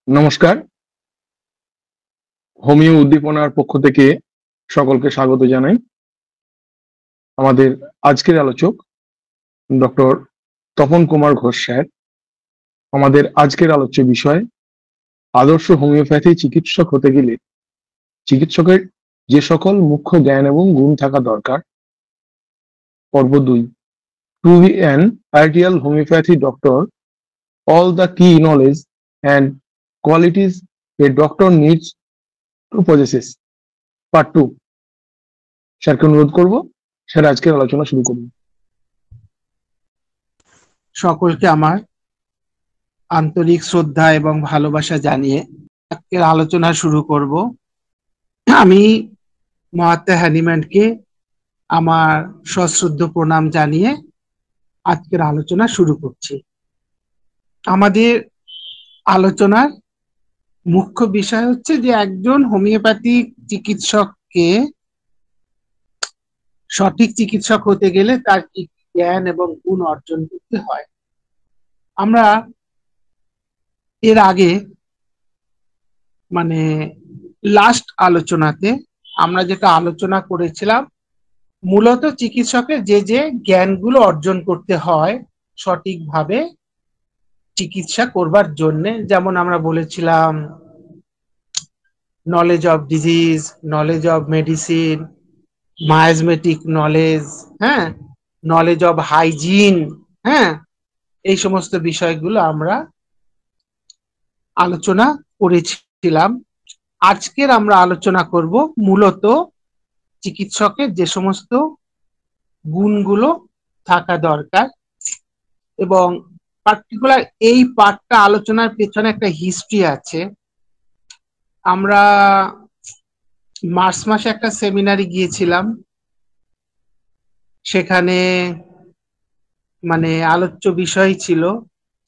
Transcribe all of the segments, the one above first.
নমস্কার। হোমিও উদ্দীপনার পক্ষ থেকে সকলকে স্বাগত জানাই। আমাদের আজকের আলোচক ডক্টর তপন কুমার ঘোষ স্যার। আমাদের আজকের আলোচ্য বিষয় আদর্শ হোমিওপ্যাথি চিকিৎসক হতে গেলে চিকিৎসকের যে সকল মুখ্য জ্ঞান এবং গুণ থাকা দরকার। পর্ব ২, to be an ideal homeopathy doctor, all the key knowledge and qualities a doctor needs to possess, part ২। স্যারকে অনুরোধ করব, স্যার আজকের আলোচনা শুরু করুন। সকলকে আমার আন্তরিক শ্রদ্ধা এবং ভালোবাসা জানিয়ে আজকের আলোচনা শুরু করব। আমি মহাত্মা হ্যানিম্যানকে আমার সশ্রদ্ধ প্রণাম জানিয়ে আজকের আলোচনা শুরু করছি। আমাদের আলোচনার মুখ্য বিষয় হচ্ছে যে একজন হোমিওপ্যাথিক চিকিৎসককে সঠিক চিকিৎসক হতে গেলে তার কি জ্ঞান এবং গুণ অর্জন করতে হয়। আমরা এর আগে লাস্ট আলোচনাতে আমরা যেটা আলোচনা করেছিলাম, মূলত চিকিৎসকের যে যে জ্ঞানগুলো অর্জন করতে হয় সঠিকভাবে চিকিৎসা করবার জন্য, যেমন আমরা বলেছিলাম knowledge of disease, knowledge of medicine, miasmatic knowledge, knowledge of hygiene, এই সমস্ত বিষয়গুলো আমরা আলোচনা করেছিলাম। আজকের আমরা আলোচনা করব মূলত চিকিৎসকের যে সমস্ত গুণগুলো থাকা দরকার, এবং পার্টিকুলার এই পার্টটা আলোচনার পেছনে একটা হিস্ট্রি আছে। আমরা মার্চ মাসে একটা সেমিনারে গিয়েছিলাম, সেখানে আলোচ্য বিষয় ছিল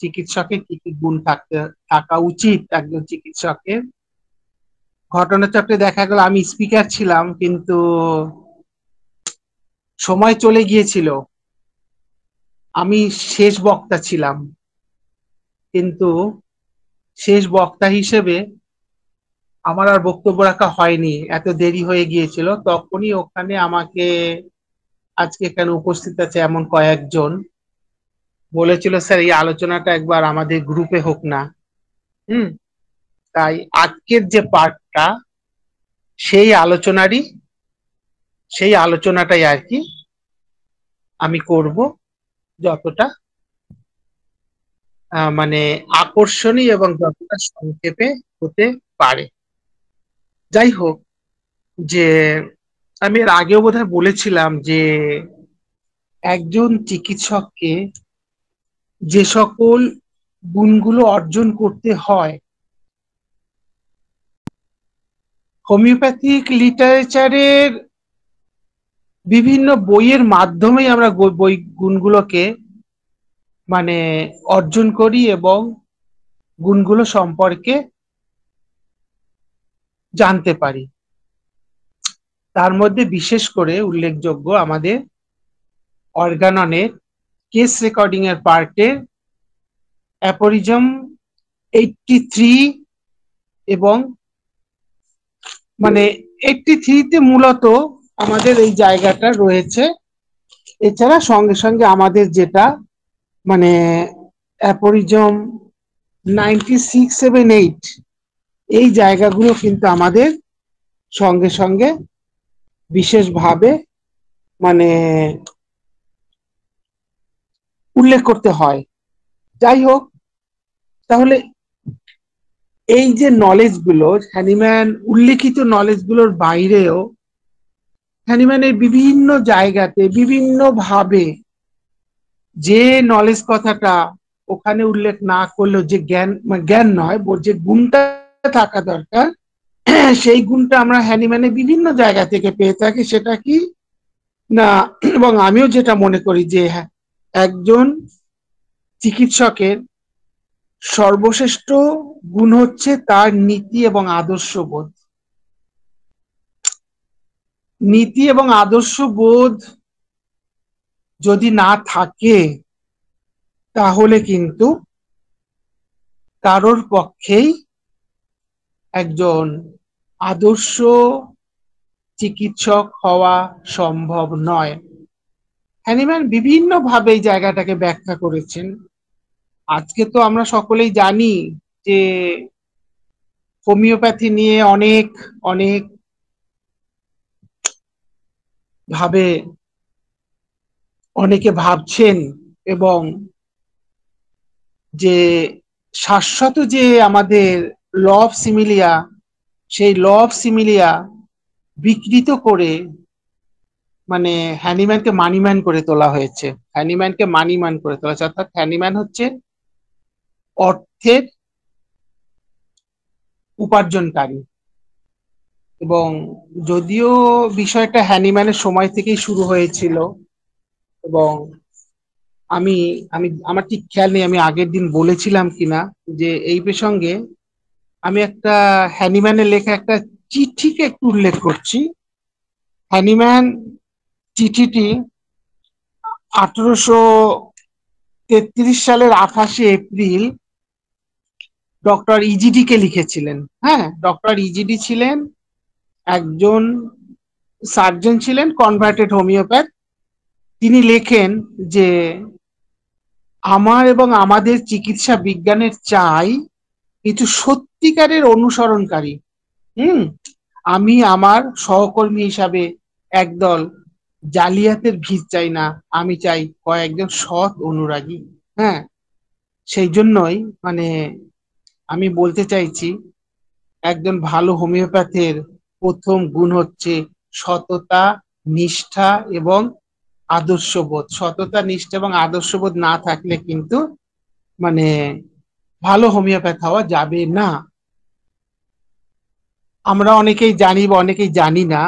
চিকিৎসকের কি কি গুণ থাকা উচিত একজন চিকিৎসকের। ঘটনাচক্রে দেখা গেল আমি স্পিকার ছিলাম, কিন্তু সময় চলে গিয়েছিল, আমি শেষ বক্তা ছিলাম, কিন্তু শেষ বক্তা হিসেবে আমার আর বক্তব্য রাখা হয়নি, এত দেরি হয়ে গিয়েছিল। তখনই ওখানে আমাকে, আজকে এখানে উপস্থিত আছে এমন কয়েকজন, বলেছিল স্যার এই আলোচনাটা একবার আমাদের গ্রুপে হোক না। তাই আজকের যে পার্টটা সেই আলোচনাটাই আর কি আমি করব, যতটা আকর্ষণীয় এবং যতটা সংক্ষেপে হতে পারে। যাই হোক, যে আমি এর আগেও বোধহয় বলেছিলাম যে একজন চিকিৎসককে যে সকল গুণগুলো অর্জন করতে হয়, হোমিওপ্যাথিক লিটারেচারের বিভিন্ন বইয়ের মাধ্যমেই আমরা বই গুণগুলোকে অর্জন করি এবং গুণগুলো সম্পর্কে জানতে পারি। তার মধ্যে বিশেষ করে উল্লেখযোগ্য আমাদের অর্গাননের কেস রেকর্ডিং এর পার্টে অ্যাপোরিজম 83 এবং 83-তে মূলত আমাদের এই জায়গাটা রয়েছে। এছাড়া সঙ্গে সঙ্গে আমাদের যেটা অ্যাপোরিজম 96, 7, 8 এই জায়গাগুলো কিন্তু আমাদের সঙ্গে সঙ্গে বিশেষভাবে উল্লেখ করতে হয়। যাই হোক, তাহলে এই যে নলেজগুলো, হ্যানিম্যান উল্লেখিত নলেজগুলোর বাইরেও হ্যানিম্যানের বিভিন্ন জায়গাতে বিভিন্ন ভাবে যে নলেজ কথাটা ওখানে উল্লেখ না করলেও, যে জ্ঞান নয়, যে গুণটা থাকা দরকার, সেই গুণটা আমরা হ্যানিম্যানের বিভিন্ন জায়গা থেকে পেয়ে থাকি। সেটা কি না, এবং আমিও যেটা মনে করি যে একজন চিকিৎসকের সর্বশ্রেষ্ঠ গুণ হচ্ছে তার নীতি এবং আদর্শবোধ। নীতি এবং আদর্শবোধ যদি না থাকে, তাহলে কিন্তু কারোর পক্ষেই একজন আদর্শ চিকিৎসক হওয়া সম্ভব নয়। হ্যানিম্যান বিভিন্ন ভাবে এই জায়গাটাকে ব্যাখ্যা করেছেন। আজকে তো আমরা সকলেই জানি যে হোমিওপ্যাথি নিয়ে অনেক অনেক ভাবে অনেকে ভাবছেন, এবং যে শাশ্বত যে আমাদের ল অফ সিমিলিয়া, সেই ল অফ সিমিলিয়া বিকৃত করে মানে হ্যানিম্যানকে মানিম্যান করে তোলা হয়েছে। হ্যানিম্যানকে মানিম্যান করে তোলা হয়েছে, অর্থাৎ হ্যানিম্যান হচ্ছে অর্থের উপার্জনকারী। এবং যদিও বিষয়টা হ্যানিম্যানের সময় থেকেই শুরু হয়েছিল, এবং আমি আমি আমার ঠিক খেয়াল নেই আমি আগের দিন বলেছিলাম কিনা যে এই প্রসঙ্গে আমি একটা হ্যানিম্যানের লেখা একটা চিঠিকে একটু উল্লেখ করছি। হ্যানিম্যান চিঠিটি 1833 সালের 28শে এপ্রিল ডক্টর ইজিডি কে লিখেছিলেন। হ্যাঁ, ডক্টর ইজিডি ছিলেন একজন সার্জন, ছিলেন কনভার্টেড হোমিওপ্যাথ। তিনি লেখেন যে আমার এবং আমাদের চিকিৎসা বিজ্ঞানের চাই কিছু সত্যিকারের অনুসরণকারী। হুম আমি আমার সহকর্মী হিসাবে একদল জালিয়াতের ভিড় চাই না, আমি চাই কয়েকজন সৎ অনুরাগী। হ্যাঁ, সেই জন্যই মানে আমি বলতে চাইছি একজন ভালো হোমিওপ্যাথের প্রথম গুণ হচ্ছে সততা, নিষ্ঠা এবং আদর্শবোধ। সততা, নিষ্ঠা এবং আদর্শবোধ না থাকলে কিন্তু মানে ভালো হোমিওপ্যাথ হওয়া যাবে না। আমরা অনেকেই জানি বা অনেকেই জানি না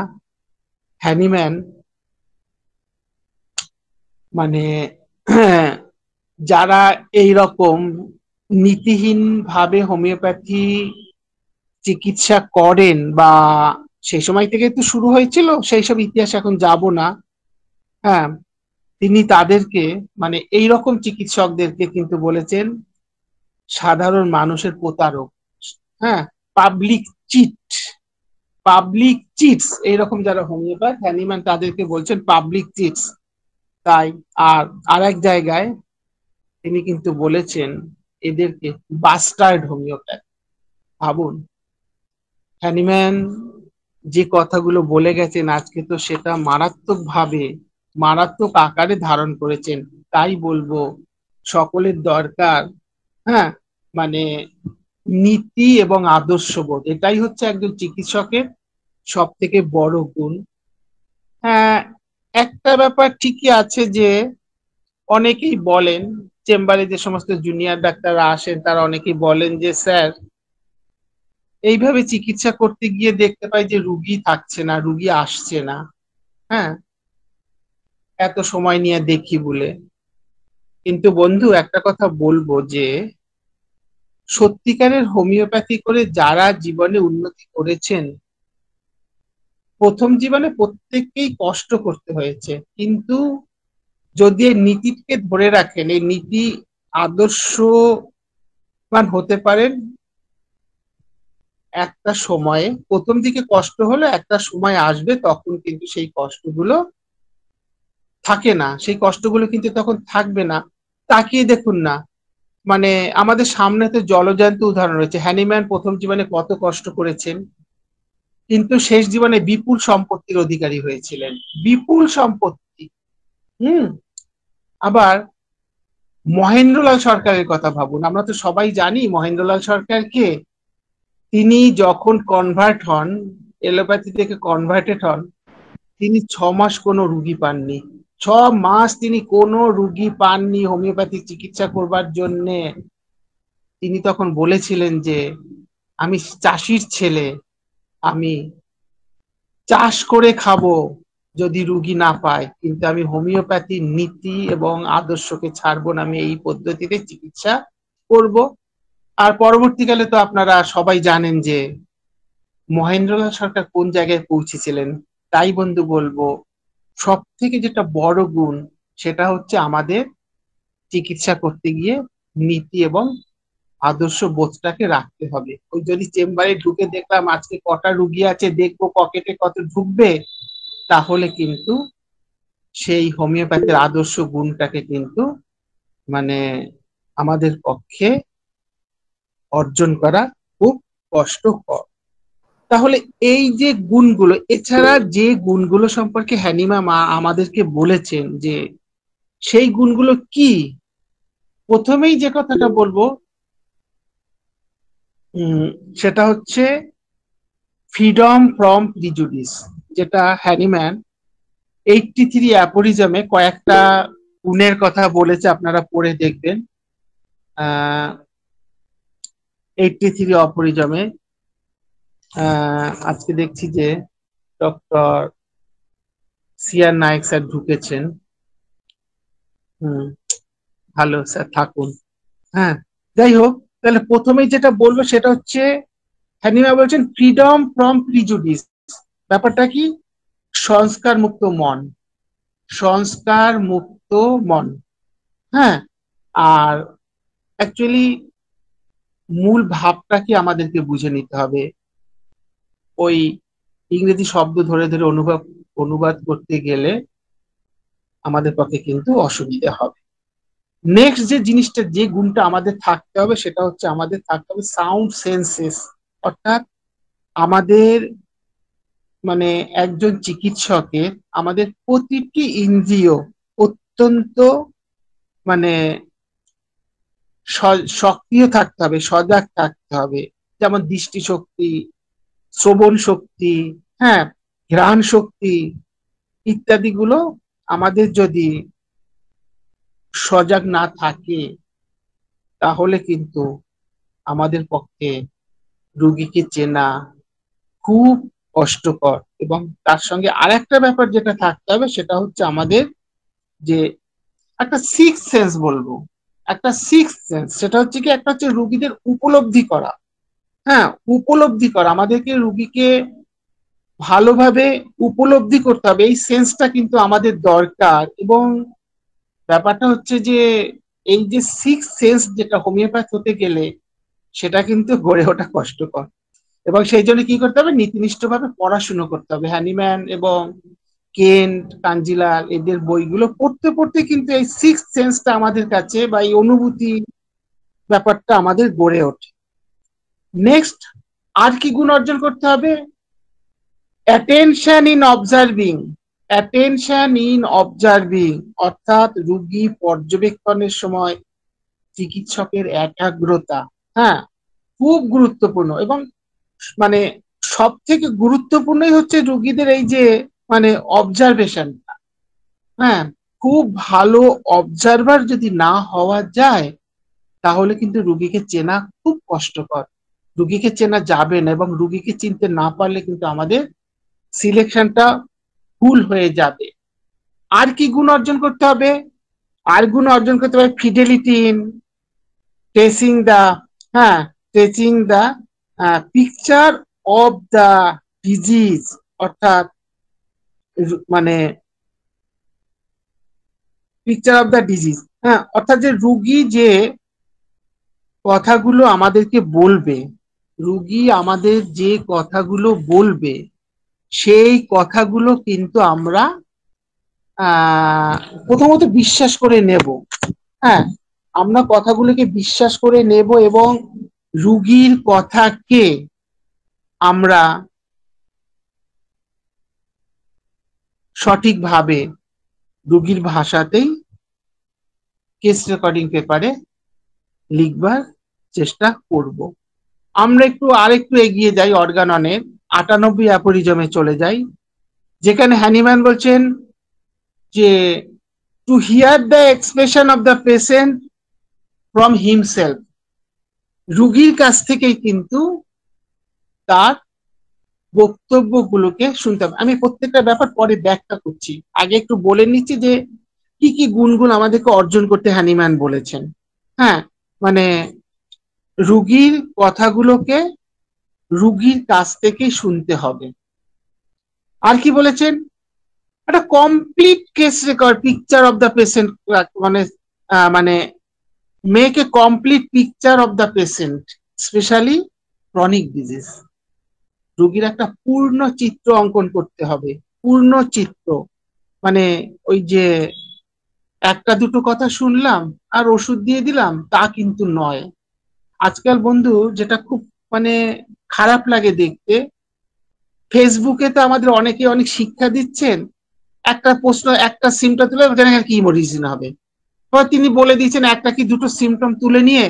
হ্যানিম্যান মানে যারা এই রকম নীতিহীন ভাবে হোমিওপ্যাথি চিকিৎসা করেন, বা সেই সময় থেকে তো শুরু হয়েছিল, সেই সব ইতিহাস এখন যাব না। হ্যাঁ, তিনি তাদেরকে মানে এই রকম চিকিৎসকদেরকে কিন্তু বলেছেন সাধারণ মানুষের প্রতারক। হ্যাঁ, পাবলিক চিট, পাবলিক চিটস, এইরকম যারা হোমিওপ্যাথ হ্যানিম্যান তাদেরকে বলছেন পাবলিক চিটস। তাই আর আরেক জায়গায় তিনি কিন্তু বলেছেন এদেরকে বাস্টার্ড হোমিওপ্যাথ। ভাবুন, হ্যানিম্যান যে কথাগুলো বলে গেছেন আজকে তো সেটা মারাত্মক ভাবে, মারাত্মক আকারে ধারণ করেছেন। তাই বলবো সকলের দরকার, হ্যাঁ, মানে নীতি এবং আদর্শবোধ, এটাই হচ্ছে একজন চিকিৎসকের সব থেকে বড় গুণ। হ্যাঁ, একটা ব্যাপার ঠিকই আছে যে অনেকেই বলেন, চেম্বারে যে সমস্ত জুনিয়র ডাক্তাররা আসেন তারা অনেকেই বলেন যে স্যার এইভাবে চিকিৎসা করতে গিয়ে দেখতে পাই যে রুগী থাকছে না, রুগী আসছে না। হ্যাঁ, এত সময় নিয়ে দেখি বলে। কিন্তু বন্ধু একটা কথা বলবো যে সত্যিকারের হোমিওপ্যাথি করে যারা জীবনে উন্নতি করেছেন, প্রথম জীবনে প্রত্যেককেই কষ্ট করতে হয়েছে, কিন্তু যদি এই নীতিকে ধরে রাখেন, এই নীতি আদর্শবান হতে পারেন, একটা সময়ে প্রথম দিকে কষ্ট হলে একটা সময় আসবে তখন কিন্তু সেই কষ্টগুলো থাকে না, সেই কষ্টগুলো কিন্তু তখন থাকবে না। তাকিয়ে দেখুন না, মানে আমাদের সামনে তো জলজ্যান্ত উদাহরণ রয়েছে। হ্যানিম্যান প্রথম জীবনে কত কষ্ট করেছেন, কিন্তু শেষ জীবনে বিপুল সম্পত্তির অধিকারী হয়েছিলেন। বিপুল সম্পত্তি। হুম আবার মহেন্দ্রলাল সরকারের কথা ভাবুন, আমরা তো সবাই জানি মহেন্দ্রলাল সরকারকে। তিনি যখন কনভার্ট হন, এলোপ্যাথি থেকে কনভার্টেড হন, তিনি 6 মাস কোনো রুগী পাননি। 6 মাস তিনি কোনো রুগী পাননি হোমিওপ্যাথি চিকিৎসা করবার জন্যে। তিনি তখন বলেছিলেন যে আমি চাষির ছেলে, আমি চাষ করে খাবো যদি রুগী না পায়, কিন্তু আমি হোমিওপ্যাথির নীতি এবং আদর্শকে ছাড়বো না, আমি এই পদ্ধতিতে চিকিৎসা করব। আর পরবর্তীকালে তো আপনারা সবাই জানেন যে মহেন্দ্রলাল সরকার কোন জায়গায় পৌঁছেছিলেন। তাই বন্ধু বলবো সব থেকে যেটা বড় গুণ সেটা হচ্ছে আমাদের চিকিৎসা করতে গিয়ে নীতি এবং আদর্শ বোধটাকে রাখতে হবে। ওই যদি চেম্বারে ঢুকে দেখলাম আজকে কটা রুগী আছে, দেখবো পকেটে কত ঢুকবে, তাহলে কিন্তু সেই হোমিওপ্যাথির আদর্শ গুণটাকে কিন্তু মানে আমাদের পক্ষে অর্জন করা খুব কষ্টকর। তাহলে এই যে গুণগুলো, এছাড়া যে গুণগুলো সম্পর্কে হ্যানিমা মা আমাদেরকে বলেছেন যে সেই গুণগুলো কি, প্রথমেই যে কথাটা বলবো সেটা হচ্ছে ফ্রিডম ফ্রম প্রিজুডিস, যেটা হ্যানিম্যান 83 অ্যাপোরিজমে কয়েকটা গুণের কথা বলেছে, আপনারা পড়ে দেখবেন। 83 অ্যাপোরিজমে আজকে দেখছি যে ডক্টর সিআর নায়েক স্যার ঢুকেছেন। ভালো স্যার, থাকুন। হ্যাঁ, যাই হোক, তাহলে প্রথমেই যেটা বলবো সেটা হচ্ছে হ্যানিমা বলছেন ফ্রিডম ফ্রম প্রিজুডিস। ব্যাপারটা কি? সংস্কার মুক্ত মন, সংস্কার মুক্ত মন। হ্যাঁ, আর অ্যাকচুয়ালি মূল ভাবটা কি আমাদেরকে বুঝে নিতে হবে। ওই ইংরেজি শব্দ ধরে ধরে অনুবাদ করতে গেলে আমাদের পক্ষে কিন্তু অসুবিধা হবে। নেক্সট যে জিনিসটা, যে গুণটা আমাদের থাকতে হবে, সেটা হচ্ছে আমাদের থাকতে হবে সাউন্ড সেন্সেস। অর্থাৎ আমাদের মানে একজন চিকিৎসকের আমাদের প্রতিটি ইন্দ্রিয় অত্যন্ত মানে সক্রিয় থাকতে হবে, সজাগ থাকতে হবে। যেমন দৃষ্টিশক্তি, শ্রবণ শক্তি, হ্যাঁ, ঘ্রাণ শক্তি ইত্যাদি গুলো আমাদের যদি সজাগ না থাকে, তাহলে কিন্তু আমাদের পক্ষে রুগীকে চেনা খুব কষ্টকর। এবং তার সঙ্গে আরেকটা ব্যাপার যেটা থাকতে হবে, সেটা হচ্ছে আমাদের যে একটা সিক্স সেন্স বলবো, একটা সিক্স সেন্স, সেটা হচ্ছে কি, একটা হচ্ছে রুগীদের উপলব্ধি করা। হ্যাঁ, উপলব্ধি করা, আমাদেরকে রুগীকে ভালোভাবে উপলব্ধি করতে হবে, এই সেন্সটা কিন্তু আমাদের দরকার। এবং ব্যাপারটা হচ্ছে যে এই যে সিক্স সেন্স যেটা হোমিওপ্যাথ হতে গেলে সেটা কিন্তু গড়ে ওঠা কষ্টকর। এবং সেই জন্য কি করতে হবে, নীতিনিষ্ঠভাবে পড়াশুনো করতে হবে। হ্যানিম্যান এবং কেন্ট, কাঞ্জিলাল এদের বইগুলো পড়তে পড়তে কিন্তু এই সিক্স সেন্সটা আমাদের কাছে বা এই অনুভূতি ব্যাপারটা আমাদের গড়ে ওঠে। নেক্সট আর কি গুণ অর্জন করতে হবে? Attention in observing, attention in observing, অর্থাৎ রুগী পর্যবেক্ষণের সময় চিকিৎসকের একাগ্রতা, হ্যাঁ, খুব গুরুত্বপূর্ণ। এবং মানে সব থেকে গুরুত্বপূর্ণই হচ্ছে রুগীদের এই যে মানে অবজারভেশন। হ্যাঁ, খুব ভালো অবজারভার যদি না হওয়া যায়, তাহলে কিন্তু রুগীকে চেনা খুব কষ্টকর, রুগীকে চেনা যাবে না। এবং রুগীকে চিনতে না পারলে কিন্তু আমাদের সিলেকশনটা ভুল হয়ে যাবে। আর কি গুণ অর্জন করতে হবে? আর গুণ অর্জন করতে হবে ফিডেলিটি ইন ট্রেসিং দা, হ্যাঁ, tracing the picture of the disease. অর্থাৎ মানে পিকচার অফ দা ডিজিজ, হ্যাঁ, অর্থাৎ যে রুগী যে কথাগুলো আমাদেরকে বলবে, রুগী আমাদের যে কথাগুলো বলবে, সেই কথাগুলো কিন্তু আমরা প্রথমত বিশ্বাস করে নেব। হ্যাঁ, আমরা কথাগুলোকে বিশ্বাস করে নেব এবং রুগীর কথাকে আমরা সঠিকভাবে রুগীর ভাষাতেই কেস রেকর্ডিং পেপারে লিখবার চেষ্টা করব। আমরা আরেকটু এগিয়ে যাই, অর্গাননের 98 অ্যাপোরিজমে চলে যাই, যেখানে হ্যানিম্যান বলছেন যে to hear the expression of the patient from himself, রুগীর কাছ থেকেই কিন্তু তার বক্তব্যগুলোকে শুনতে হবে। আমি প্রত্যেকটা ব্যাপার পরে ব্যাখ্যা করছি, আগে একটু বলে নিচ্ছি যে কি কি গুণগুলো আমাদেরকে অর্জন করতে হ্যানিম্যান বলেছেন। হ্যাঁ, মানে রুগীর কথাগুলোকে রুগীর কাছ থেকেই শুনতে হবে। আর কি বলেছেন? একটা complete case record, picture of the patient, মানে মানে make a complete picture of the patient, specially chronic disease. রোগীর একটা পূর্ণ চিত্র অঙ্কন করতে হবে, পূর্ণ চিত্র। মানে ওই যে একটা দুটো কথা শুনলাম আর ওষুধ দিয়ে দিলাম তা কিন্তু নয়। আজকাল বন্ধু যেটা খুব মানে খারাপ লাগে দেখতে, ফেসবুকে তো আমাদের অনেকে অনেক শিক্ষা দিচ্ছেন, একটা প্রশ্ন একটা সিমটা তুলে কি মেডিসিন হবে, বা তিনি বলে দিয়েছেন একটা কি দুটো সিমটম তুলে নিয়ে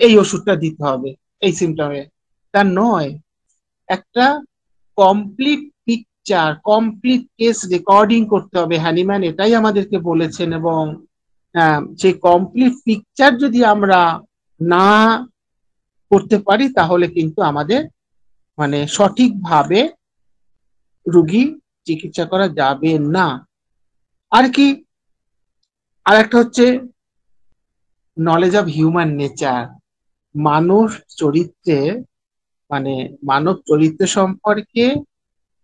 এই ওষুধটা দিতে হবে এই সিমটমে। তা নয়, একটা complete picture, complete case recording করতে হবে। হ্যানিম্যান এটাই আমাদেরকে বলেছেন, এবং সেই কমপ্লিট পিকচার যদি আমরা না করতে পারি তাহলে কিন্তু আমাদের মানে সঠিকভাবে রুগী চিকিৎসা করা যাবে না। আর কি, আর একটা হচ্ছে নলেজ অফ হিউম্যান নেচার, মানব চরিত্রে, মানে মানব চরিত্র সম্পর্কে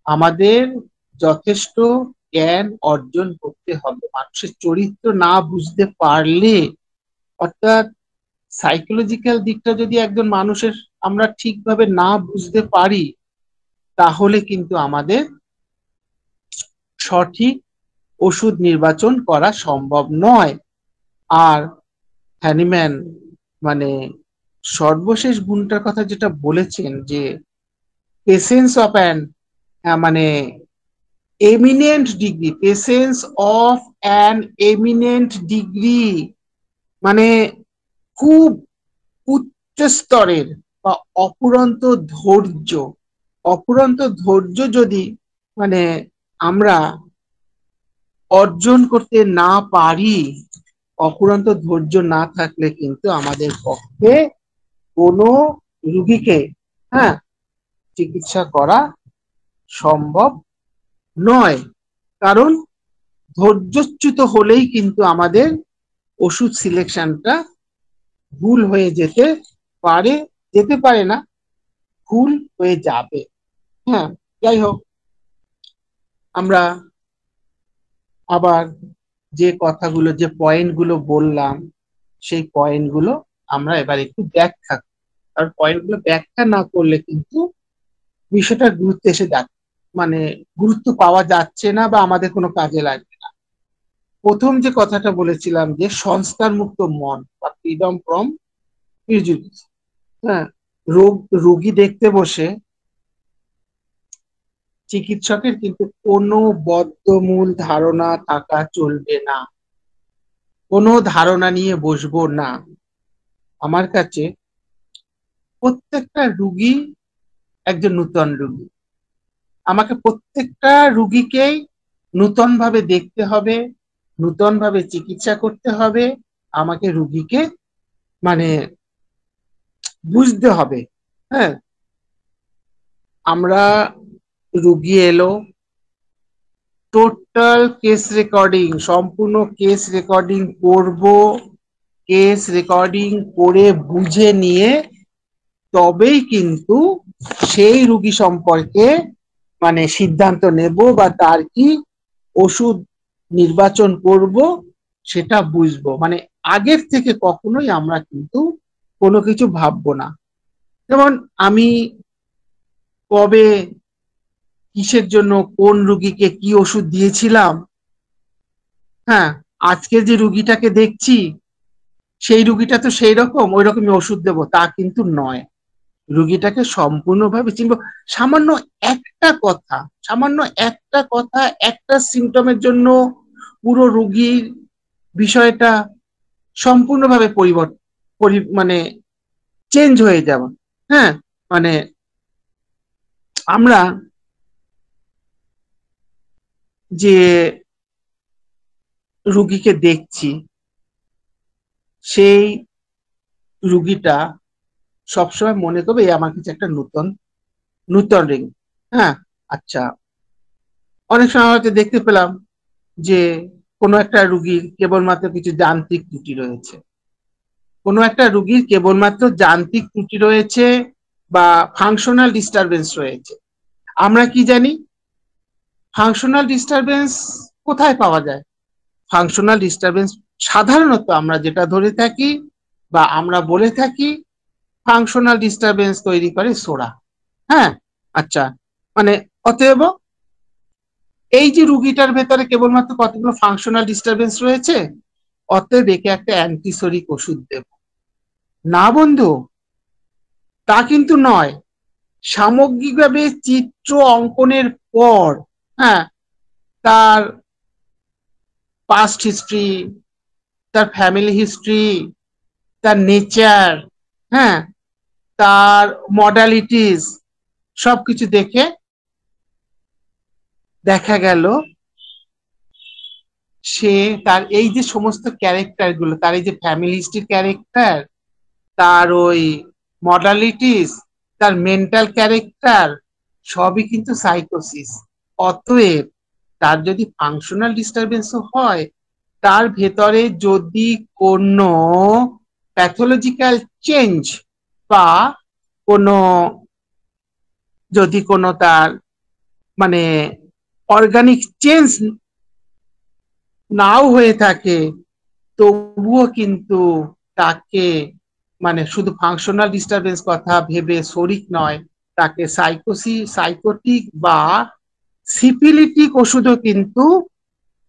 আমাদের যথেষ্ট জ্ঞান অর্জন করতে হবে। মানুষের চরিত্র না বুঝতে পারলে, অর্থাৎ সাইকোলজিক্যাল দিকটা যদি একজন মানুষের আমরা ঠিকভাবে না বুঝতে পারি, তাহলে কিন্তু আমাদের সঠিক ওষুধ নির্বাচন করা সম্ভব নয়। আর হ্যানিম্যান মানে সর্বশেষ গুণটার কথা যেটা বলেছেন, যে পেশেন্স অফ অ্যান মানে eminent degree, patience of an eminent degree, মানে খুব উচ্চ স্তরের বা অফুরন্ত ধৈর্য। অফুরন্ত ধৈর্য যদি মানে আমরা অর্জন করতে না পারি, অফুরন্ত ধৈর্য না থাকলে কিন্তু আমাদের পক্ষে কোনো রুগীকে হ্যাঁ চিকিৎসা করা সম্ভব নয়। কারণ ধৈর্যচ্যুত হলেই কিন্তু আমাদের ওষুধ সিলেকশনটা ভুল হয়ে যেতে পারে না, ভুল হয়ে যাবে। হ্যাঁ, যাই হোক, আমরা আবার যে কথাগুলো, যে পয়েন্টগুলো বললাম, সেই পয়েন্টগুলো আমরা এবার একটু ব্যাখ্যা, আর পয়েন্টগুলো ব্যাখ্যা না করলে কিন্তু বিষয়টার গুরুত্ব এসে যাচ্ছে, মানে গুরুত্ব পাওয়া যাচ্ছে না বা আমাদের কোনো কাজে লাগবে না। প্রথম যে কথাটা বলেছিলাম, যে সংস্কার মুক্ত মন বা ফ্রিডম ফ্রম প্রিজুডিস। হ্যাঁ, রোগী দেখতে বসে চিকিৎসকের কিন্তু কোনো বদ্ধমূল ধারণা থাকা চলবে না, কোনো ধারণা নিয়ে বসবো না। আমার কাছে প্রত্যেকটা রুগী একজন নূতন রুগী, আমাকে প্রত্যেকটা রুগীকেই নূতন ভাবে দেখতে হবে, নূতন ভাবে চিকিৎসা করতে হবে, আমাকে রুগীকে মানে বুঝতে হবে। হ্যাঁ, আমরা রুগী এলো, টোটাল কেস রেকর্ডিং, সম্পূর্ণ কেস রেকর্ডিং করব, কেস রেকর্ডিং করে বুঝে নিয়ে তবেই কিন্তু সেই রুগী সম্পর্কে মানে সিদ্ধান্ত নেব, বা তার কি ওষুধ নির্বাচন করব সেটা বুঝবো। মানে আগের থেকে কখনোই আমরা কিন্তু কোনো কিছু ভাববো না। যেমন আমি কবে কিসের জন্য কোন রুগীকে কি ওষুধ দিয়েছিলাম, হ্যাঁ, আজকে যে রুগীটাকে দেখছি সেই রুগীটা তো সেই রকম ওই রকমই ওষুধ দেবো তা কিন্তু নয়। রুগীটাকে সম্পূর্ণভাবে চিনবো। সামান্য একটা কথা, সামান্য একটা কথা, একটা সিমটমের জন্য পুরো রুগীর বিষয়টা সম্পূর্ণভাবে মানে চেঞ্জ হয়ে যাবে। হ্যাঁ, মানে আমরা যে রুগীকে দেখছি সেই রুগীটা সবসময় মনে করবে এই আমার কাছে একটা নতুন নতুন রিং। হ্যাঁ, আচ্ছা, অনেক সময় হয়তো দেখতে পেলাম যে কোনো একটা রুগীর কেবলমাত্র কিছু যান্ত্রিক ত্রুটি রয়েছে, কোনো একটা রুগীর কেবলমাত্র যান্ত্রিক ত্রুটি রয়েছে বা ফাংশনাল ডিস্টারবেন্স রয়েছে। আমরা কি জানি ফাংশনাল ডিস্টারবেন্স কোথায় পাওয়া যায়? ফাংশনাল ডিস্টারবেন্স সাধারণত আমরা যেটা ধরে থাকি বা আমরা বলে থাকি, ফাংশনাল ডিস্টারবেন্স তৈরি করে সোরা। হ্যাঁ, আচ্ছা, মানে অতএব এই যে রুগীটার ভেতরে কেবলমাত্র কতগুলো ফাংশনাল ডিস্টারবেন্স রয়েছে, অতএব একে একটা অ্যান্টিসোরিক ওষুধ দেব না বন্ধু, তা কিন্তু নয়। সামগ্রিকভাবে চিত্র অঙ্কনের পর, হ্যাঁ, তার পাস্ট হিস্ট্রি, তার ফ্যামিলি হিস্ট্রি, তার নেচার, হ্যাঁ, তার মডালিটিস সবকিছু দেখে দেখা গেল সে তার এই যে সমস্ত ক্যারেক্টার গুলো, তার এই যে ফ্যামিলি হিস্ট্রি ক্যারেক্টার, তার ওই মডালিটিস, তার মেন্টাল ক্যারেক্টার, সবই কিন্তু সাইকোসিস। অতএব তার যদি ফাংশনাল ডিস্টারবেন্সও হয়, তার ভেতরে যদি কোনো প্যাথোলজিক্যাল চেঞ্জ বা কোনো, যদি কোনো তার মানে অর্গানিক চেঞ্জ নাও হয়ে থাকে, তবুও কিন্তু তাকে মানে শুধু ফাংশনাল ডিস্টারবেন্স কথা ভেবে শরিক নয়, তাকে সাইকোটিক বা সিপিলিটিক ওষুধও কিন্তু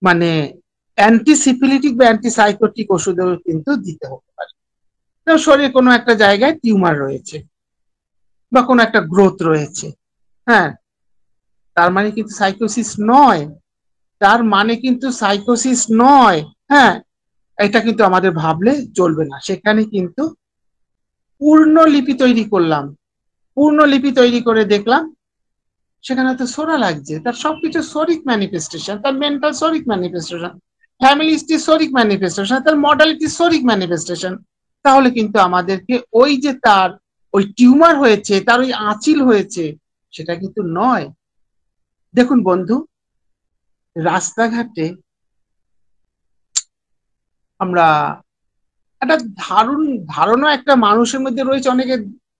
মানে অ্যান্টিসিপিলিটিক বা অ্যান্টিসাইকোটিক ওষুধও কিন্তু দিতে হতে পারে। শরীরে কোনো একটা জায়গায় টিউমার রয়েছে বা কোনো একটা গ্রোথ রয়েছে, হ্যাঁ, তার মানে কিন্তু সাইকোসিস নয়, তার মানে কিন্তু সাইকোসিস নয়। হ্যাঁ, এটা কিন্তু আমাদের ভাবলে চলবে না। সেখানে কিন্তু পূর্ণলিপি তৈরি করলাম, পূর্ণলিপি তৈরি করে দেখলাম সেখানে তো সোরা লাগছে, তার সবকিছু শরিক ম্যানিফেস্টেশন, তার মেন্টাল শরিক ম্যানিফেস্টেশন, ফ্যামিলি শরিক ম্যানিফেস্টেশন, তার মডালিটি শরিক ম্যানিফেস্টেশন। তাহলে কিন্তু আমাদেরকে ওই যে তার ওই টিউমার হয়েছে, তার ওই আঁচিল হয়েছে, সেটা কিন্তু নয়। দেখুন বন্ধু, রাস্তাঘাটে আমরা একটা ধারণা একটা মানুষের মধ্যে রয়েছে, অনেকে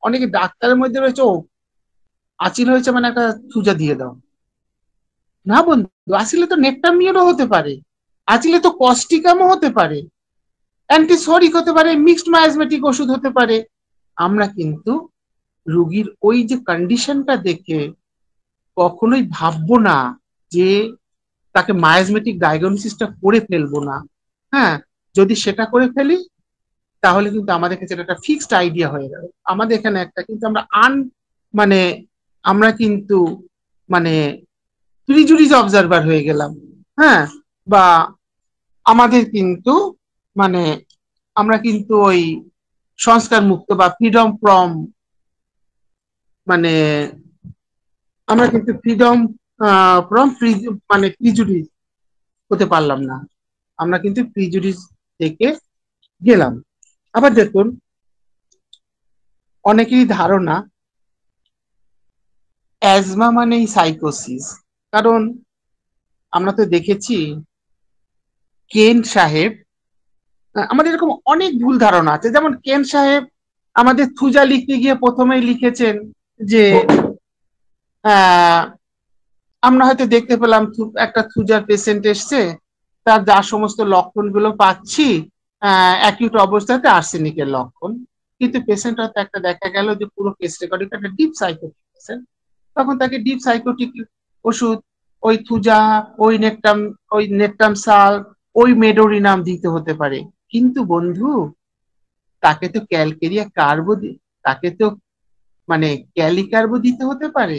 অনেকে ডাক্তারের মধ্যে রয়েছে, ও আঁচিল হয়েছে মানে একটা সুজা দিয়ে দাও। না বন্ধু, আসলে তো নেকটামিয়ারও হতে পারে, আঁচিলে তো কস্টিকামও হতে পারে, অ্যান্টিসরিক হতে পারে, মিক্সড মায়াজমেটিক ওষুধ হতে পারে। আমরা কিন্তু রুগীর ওই যে কন্ডিশনটা দেখে কখনোই ভাববো না যে তাকে মায়াজমেটিক ডায়াগনোসিসটা করে ফেলবো না। হ্যাঁ, যদি সেটা করে ফেলি তাহলে কিন্তু আমাদের কাছে একটা ফিক্সড আইডিয়া হয়ে যাবে। আমাদের এখানে একটা কিন্তু আমরা মানে আমরা কিন্তু মানে প্রিজুডিস অবজারভার হয়ে গেলাম। হ্যাঁ, বা আমাদের কিন্তু মানে আমরা কিন্তু ওই সংস্কার মুক্ত বা ফ্রিডম ফ্রম মানে আমরা কিন্তু ফ্রিডম ফ্রম মানে প্রিজুডিস হতে পারলাম না, আমরা কিন্তু প্রিজুডিস থেকে গেলাম। আবার দেখুন, অনেকেরই ধারণা অ্যাজমা মানেই সাইকোসিস, কারণ আমরা তো দেখেছি কেন সাহেব, আমাদের এরকম অনেক ভুল ধারণা আছে। যেমন কেন সাহেব আমাদের থুজা লিখতে গিয়ে প্রথমেই লিখেছেন যে আমরা হয়তো দেখতে পেলাম একটা থুজার পেশেন্ট এসছে, তার যা সমস্ত লক্ষণগুলো পাচ্ছি অ্যাকিউট অবস্থাতে আর্সেনিকের লক্ষণ, কিন্তু পেশেন্ট হয়তো একটা দেখা গেল যে পুরো কেস রেকর্ডিং একটা ডিপ সাইকোটিক পেশেন্ট, তখন তাকে ডিপ সাইকোটিক ওষুধ ওই থুজা, ওই নেকটাম সাল, ওই মেডোরিনাম দিতে হতে পারে। কিন্তু বন্ধু, তাকে তো ক্যালকেরিয়া কার্বো, তাকে তো মানে ক্যালিকার্বো দিতে হতে পারে,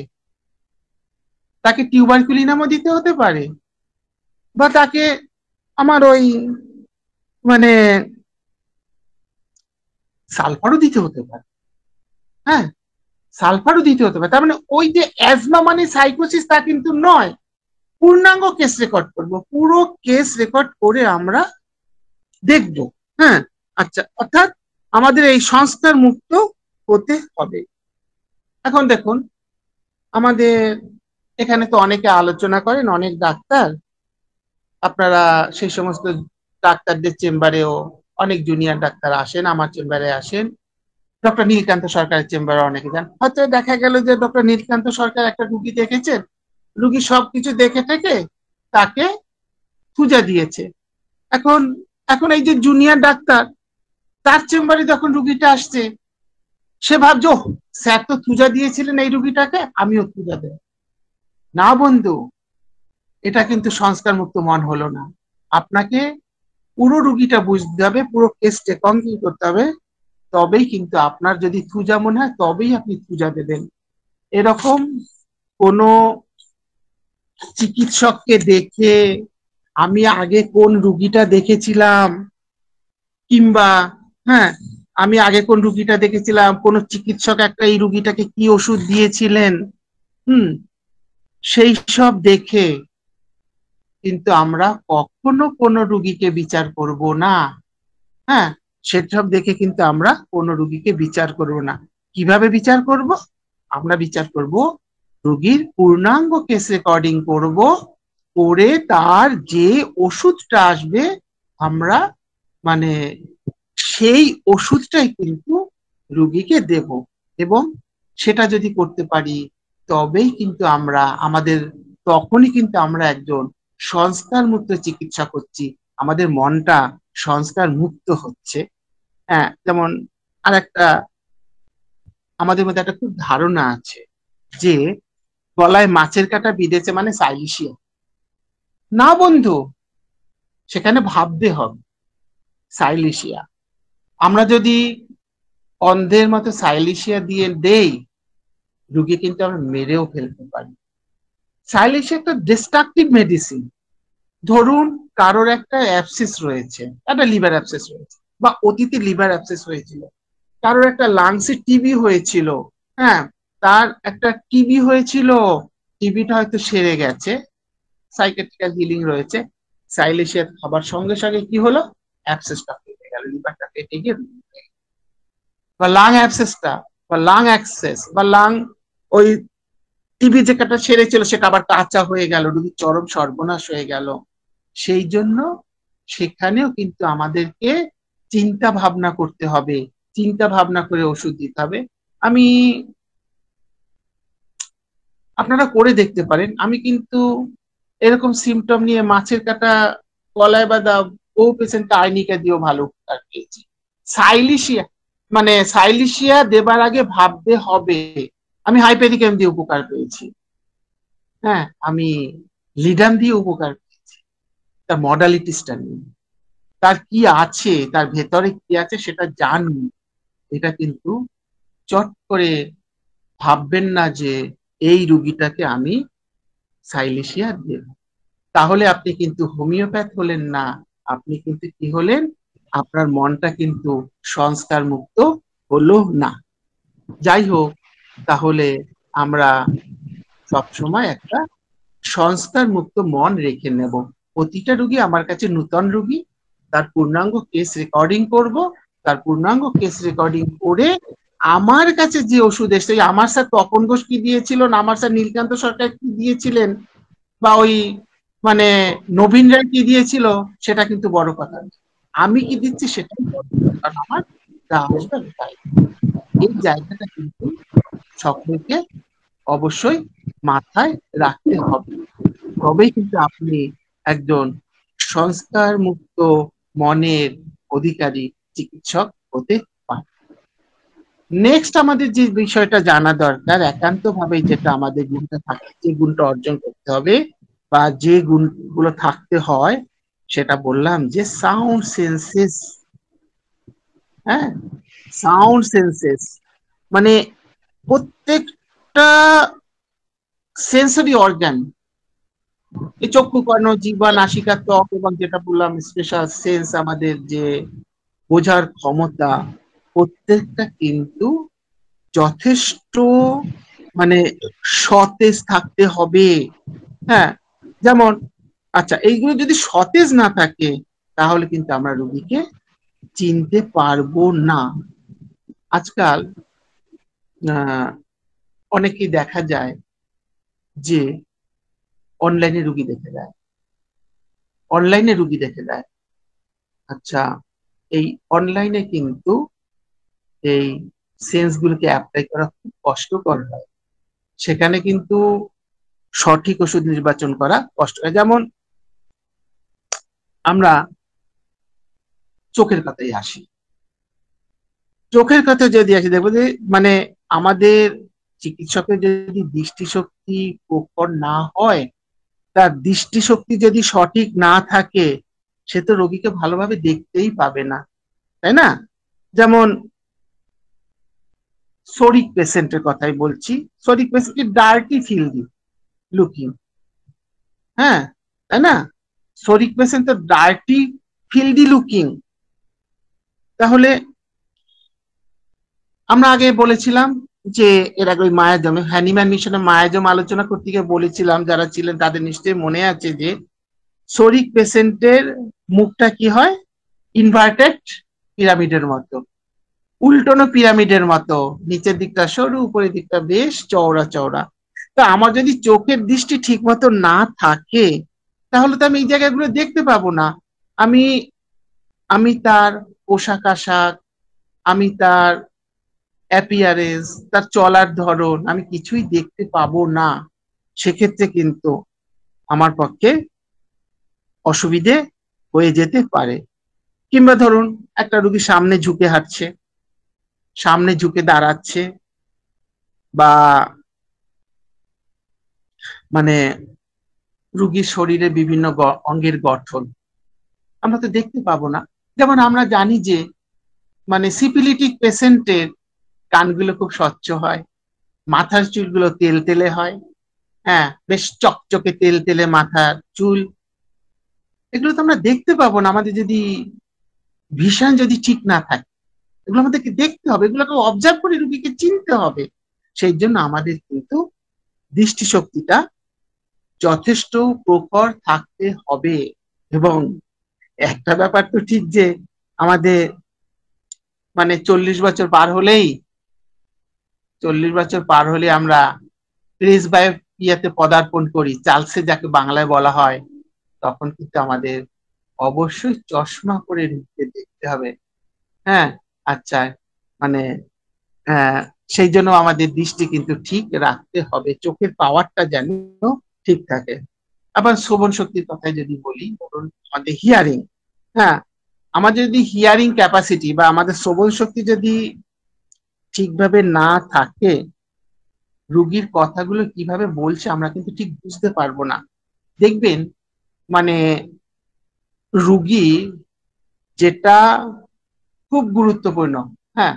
তাকে টিউবারকুলিনামও দিতে হতে পারে, বা তাকে আমার ওই মানে সালফারও দিতে হতে পারে। হ্যাঁ, সালফারও দিতে হতে পারে। তার মানে ওই যে অ্যাজমা মানে সাইকোসিস তা কিন্তু নয়। পূর্ণাঙ্গ কেস রেকর্ড করব, পুরো কেস রেকর্ড করে আমরা দেখব। হ্যাঁ, আচ্ছা, অর্থাৎ আমাদের এই সংস্কার মুক্ত হতে হবে। এখন দেখুন, আমাদের এখানে তো অনেকে আলোচনা করেন, অনেক ডাক্তার, আপনারা সেই সমস্ত ডাক্তারদের চেম্বারেও অনেক জুনিয়র ডাক্তার আসেন, আমার চেম্বারে আসেন, ডক্টর নীলকান্ত সরকারের চেম্বারে অনেকে যান। হয়তো দেখা গেল যে ডক্টর নীলকান্ত সরকার একটা রুগী দেখেছেন, রুগী সবকিছু দেখে থেকে তাকে থুজা দিয়েছে, এখন এখন এই যে জুনিয়র ডাক্তার, তার চেম্বারে যখন রুগীটা আসছে, সে ভাবছো স্যার তো তুজা দিয়েছিলেন এই রুগীটাকে, আমিও তুজা দেব। না বন্ধু, এটা কিন্তু সংস্কার মুক্ত মন হলো না। আপনাকে পুরো রুগীটা বুঝতে হবে, পুরো কেসটা কমপ্লিট করতে হবে, তবেই কিন্তু আপনার যদি তুজা মনে হয় তবেই আপনি তুজা দেবেন। এরকম কোনো চিকিৎসককে দেখে আমি আগে কোন রুগীটা দেখেছিলাম, কিংবা হ্যাঁ আমি আগে কোন রুগীটা দেখেছিলাম, কোন চিকিৎসক একটা এই রুগীটাকে কি ওষুধ দিয়েছিলেন, হুম, সেই সব দেখে কিন্তু আমরা কখনো কোনো রুগীকে বিচার করব না। হ্যাঁ, সেসব দেখে কিন্তু আমরা কোনো রুগীকে বিচার করব না। কিভাবে বিচার করব? আমরা বিচার করব রুগীর পূর্ণাঙ্গ কেস রেকর্ডিং করব, করে তার যে ওষুধটা আসবে আমরা মানে সেই ওষুধটাই কিন্তু রুগীকে দেব। এবং সেটা যদি করতে পারি তবেই কিন্তু আমরা আমাদের তখনই কিন্তু আমরা একজন সংস্কার মুক্ত চিকিৎসা করছি, আমাদের মনটা সংস্কার মুক্ত হচ্ছে। হ্যাঁ, যেমন আরেকটা আমাদের মধ্যে একটা খুব ধারণা আছে যে গলায় মাছের কাঁটা বিঁধেছে মানে সাইলিশিয়া। না বন্ধু, সেখানে ভাবতে হবে সাইলিশিয়া। আমরা যদি অন্ধের মতো সাইলিশিয়া দিয়ে দেই, রুগী কিন্তু আমরা মেরেও ফেলতে পারি। সাইলিশিয়া একটা ডিস্ট্রাকটিভ মেডিসিন। ধরুন কারোর একটা অ্যাবসেস রয়েছে, একটা লিভার অ্যাবসেস রয়েছে, বা অতীতে লিভার অ্যাবসেস হয়েছিল, কারোর একটা লাংসে টিবি হয়েছিল, হ্যাঁ, তার একটা টিবি হয়েছিল, টিবিটা হয়তো সেরে গেছে, সাইকেট্রিক্যাল হিলিং রয়েছে, সাইলেশিয়া খাবার সঙ্গে সঙ্গে কি হলো, অ্যাবসেসটা কেটে গেল, লিভারটা কেটে গিয়ে, বা লাং অ্যাবসেসটা বা লাং অ্যাক্সেস বা লাং ওই টিবি যেটা সেরেছিল সেটা আবার কাঁচা হয়ে গেল, রোগীর চরম সর্বনাশ হয়ে গেল। সেই জন্য সেখানেও কিন্তু আমাদেরকে চিন্তা ভাবনা করতে হবে, চিন্তা ভাবনা করে ওষুধ দিতে হবে। আমি আপনারা করে দেখতে পারেন, আমি কিন্তু এরকম সিমটম নিয়ে মাছের কাঁটা গলায় বাঁধা বহু পেশেন্ট আর্নিকা দিয়েও ভালো উপকার পেয়েছি। সাইলিশিয়া সাইলিশিয়া দেবার আগে ভাবতে হবে। আমি হাইপেরিক্যাম দিয়ে উপকার পেয়েছি, হ্যাঁ, আমি লিডাম দিয়ে উপকার পেয়েছি। তার মডালিটিসটা নিয়ে, তার কি আছে, তার ভেতরে কি আছে সেটা জানি। এটা কিন্তু চট করে ভাববেন না যে এই রুগীটাকে আমি সাইলিশিয়া দেব, তাহলে আপনি কিন্তু হোমিওপ্যাথ হলেন না, আপনি কিন্তু কি হলেন, আপনার মনটা কিন্তু সংস্কার মুক্ত হলো না। যাই হোক, তাহলে আমরা সবসময় একটা সংস্কার মুক্ত মন রেখে নেব। প্রতিটা রুগী আমার কাছে নূতন রুগী, তার পূর্ণাঙ্গ কেস রেকর্ডিং করব, তার পূর্ণাঙ্গ কেস রেকর্ডিং করে আমার কাছে যে ওষুধ এসছে, আমার স্যার তপন ঘোষ কি দিয়েছিল না আমার স্যার নীলকান্ত সরকার কি দিয়েছিলেন, বা ওই নবীন রায় কি দিয়েছিল, সেটা কিন্তু বড় কথা না। আমি কি দিচ্ছি সেটাই বড় কথা, কারণ আমার যা আসবে আমি তাই। এই জায়গাটা কিন্তু সকলকে অবশ্যই মাথায় রাখতে হবে, তবেই কিন্তু আপনি একজন সংস্কার মুক্ত মনের অধিকারী চিকিৎসক হতে পারেন। নেক্সট আমাদের যে বিষয়টা জানা দরকার একান্ত ভাবে, যেটা আমাদের গুণটা থাকে, যে গুণটা অর্জন করতে হবে বা যে গুণগুলো থাকতে হয়, সেটা বললাম যে সাউন্ড সেন্সেস। হ্যাঁ, সাউন্ড সেন্সেস মানে প্রত্যেকটা সেন্সরি অর্গান, এই চক্ষু, কর্ণ, জিহ্বা, নাসিকা, ত্বক এবং যেটা বললাম স্পেশাল সেন্স, আমাদের যে বোঝার ক্ষমতা, প্রত্যেকটা কিন্তু যথেষ্ট মানে সতেজ থাকতে হবে। হ্যাঁ, যেমন আচ্ছা, এইগুলো যদি সতেজ না থাকে তাহলে কিন্তু আমরা রোগীকে চিনতে পারবো না। আজকাল অনেকেই দেখা যায় যে অনলাইনে রুগী দেখে দেয়, অনলাইনে রুগী দেখে দেয়। আচ্ছা, এই অনলাইনে কিন্তু এই সেন্স গুলোকে অ্যাপ্লাই করা খুব কষ্টকর হয়, সেখানে কিন্তু সঠিক ওষুধ নির্বাচন করা কষ্ট হয়। যেমন আমরা চোখের কথাই আসি। চোখের কথা যদি আসি, দেখবো যে মানে আমাদের চিকিৎসকের যদি দৃষ্টিশক্তি প্রখর না হয়, তার দৃষ্টিশক্তি যদি সঠিক না থাকে, সে তো রোগীকে ভালোভাবে দেখতেই পাবে না, তাই না? যেমন সোরিক পেশেন্টের কথাই বলছি। সোরিক পেশেন্ট ডার্টি ফিল্ডি লুকিং, হ্যাঁ, তাই না? সোরিক পেশেন্ট তো ডার্টি ফিল্ডি লুকিং। তাহলে আমরা আগে বলেছিলাম যে এর আগে ওই মায়াজমে হ্যানিম্যান মিশনে মায়াজম আলোচনা করতে গিয়ে বলেছিলাম, যারা ছিলেন তাদের নিশ্চয়ই মনে আছে, যে সোরিক পেশেন্টের মুখটা কি হয়, ইনভার্টেড পিরামিডের মতো, উল্টোনো পিরামিডের মতো, নিচের দিকটা সরু, উপরের দিকটা বেশ চওড়া চওড়া। তা আমার যদি চোখের দৃষ্টি ঠিক মতো না থাকে, তাহলে তো আমি এই জায়গাগুলো দেখতে পাবো না। আমি আমি তার পোশাক আশাক, আমি তার অ্যাপিয়ারেন্স, তার চলার ধরন আমি কিছুই দেখতে পাবো না। সেক্ষেত্রে কিন্তু আমার পক্ষে অসুবিধে হয়ে যেতে পারে। কিংবা ধরুন একটা রুগী সামনে ঝুঁকে হাঁটছে, সামনে ঝুঁকে দাঁড়াচ্ছে, বা মানে রুগীর শরীরে বিভিন্ন অঙ্গের গঠন আমরা তো দেখতে পাবো না। যেমন আমরা জানি যে মানে সিপিলিটিক পেশেন্টের কানগুলো খুব স্বচ্ছ হয়, মাথার চুলগুলো তেল তেলে হয়, হ্যাঁ, বেশ চকচকে তেল তেলে মাথার চুল। এগুলো তো আমরা দেখতে পাবো না আমাদের যদি ভিশন যদি ঠিক না থাকে। এগুলো আমাদেরকে দেখতে হবে, এগুলোকে অবজার্ভ করে রুগীকে চিনতে হবে। সেই জন্য আমাদের কিন্তু দৃষ্টিশক্তিটা যথেষ্ট প্রখর থাকতে হবে। এবং একটা ব্যাপার তো ঠিক যে আমাদের মানে 40 বছর পার হলে আমরা প্রেসবায়োপিয়াতে পদার্পণ করি, চার্লসে যাকে বাংলায় বলা হয়, তখন কিন্তু আমাদের অবশ্যই চশমা করে রুগীকে দেখতে হবে। হ্যাঁ, আচ্ছা, মানে হ্যাঁ, সেই জন্য আমাদের দৃষ্টি কিন্তু ঠিক রাখতে হবে, চোখের পাওয়ারটা যেন ঠিক থাকে। আবার শ্রবণ শক্তির কথায় যদি বলি, ধরুন আমাদের হিয়ারিং, হ্যাঁ, আমাদের যদি হিয়ারিং ক্যাপাসিটি বা আমাদের শ্রবণ শক্তি যদি ঠিকভাবে না থাকে, রুগীর কথাগুলো কিভাবে বলছে আমরা কিন্তু ঠিক বুঝতে পারবো না। দেখবেন মানে রুগী যেটা খুব গুরুত্বপূর্ণ, হ্যাঁ,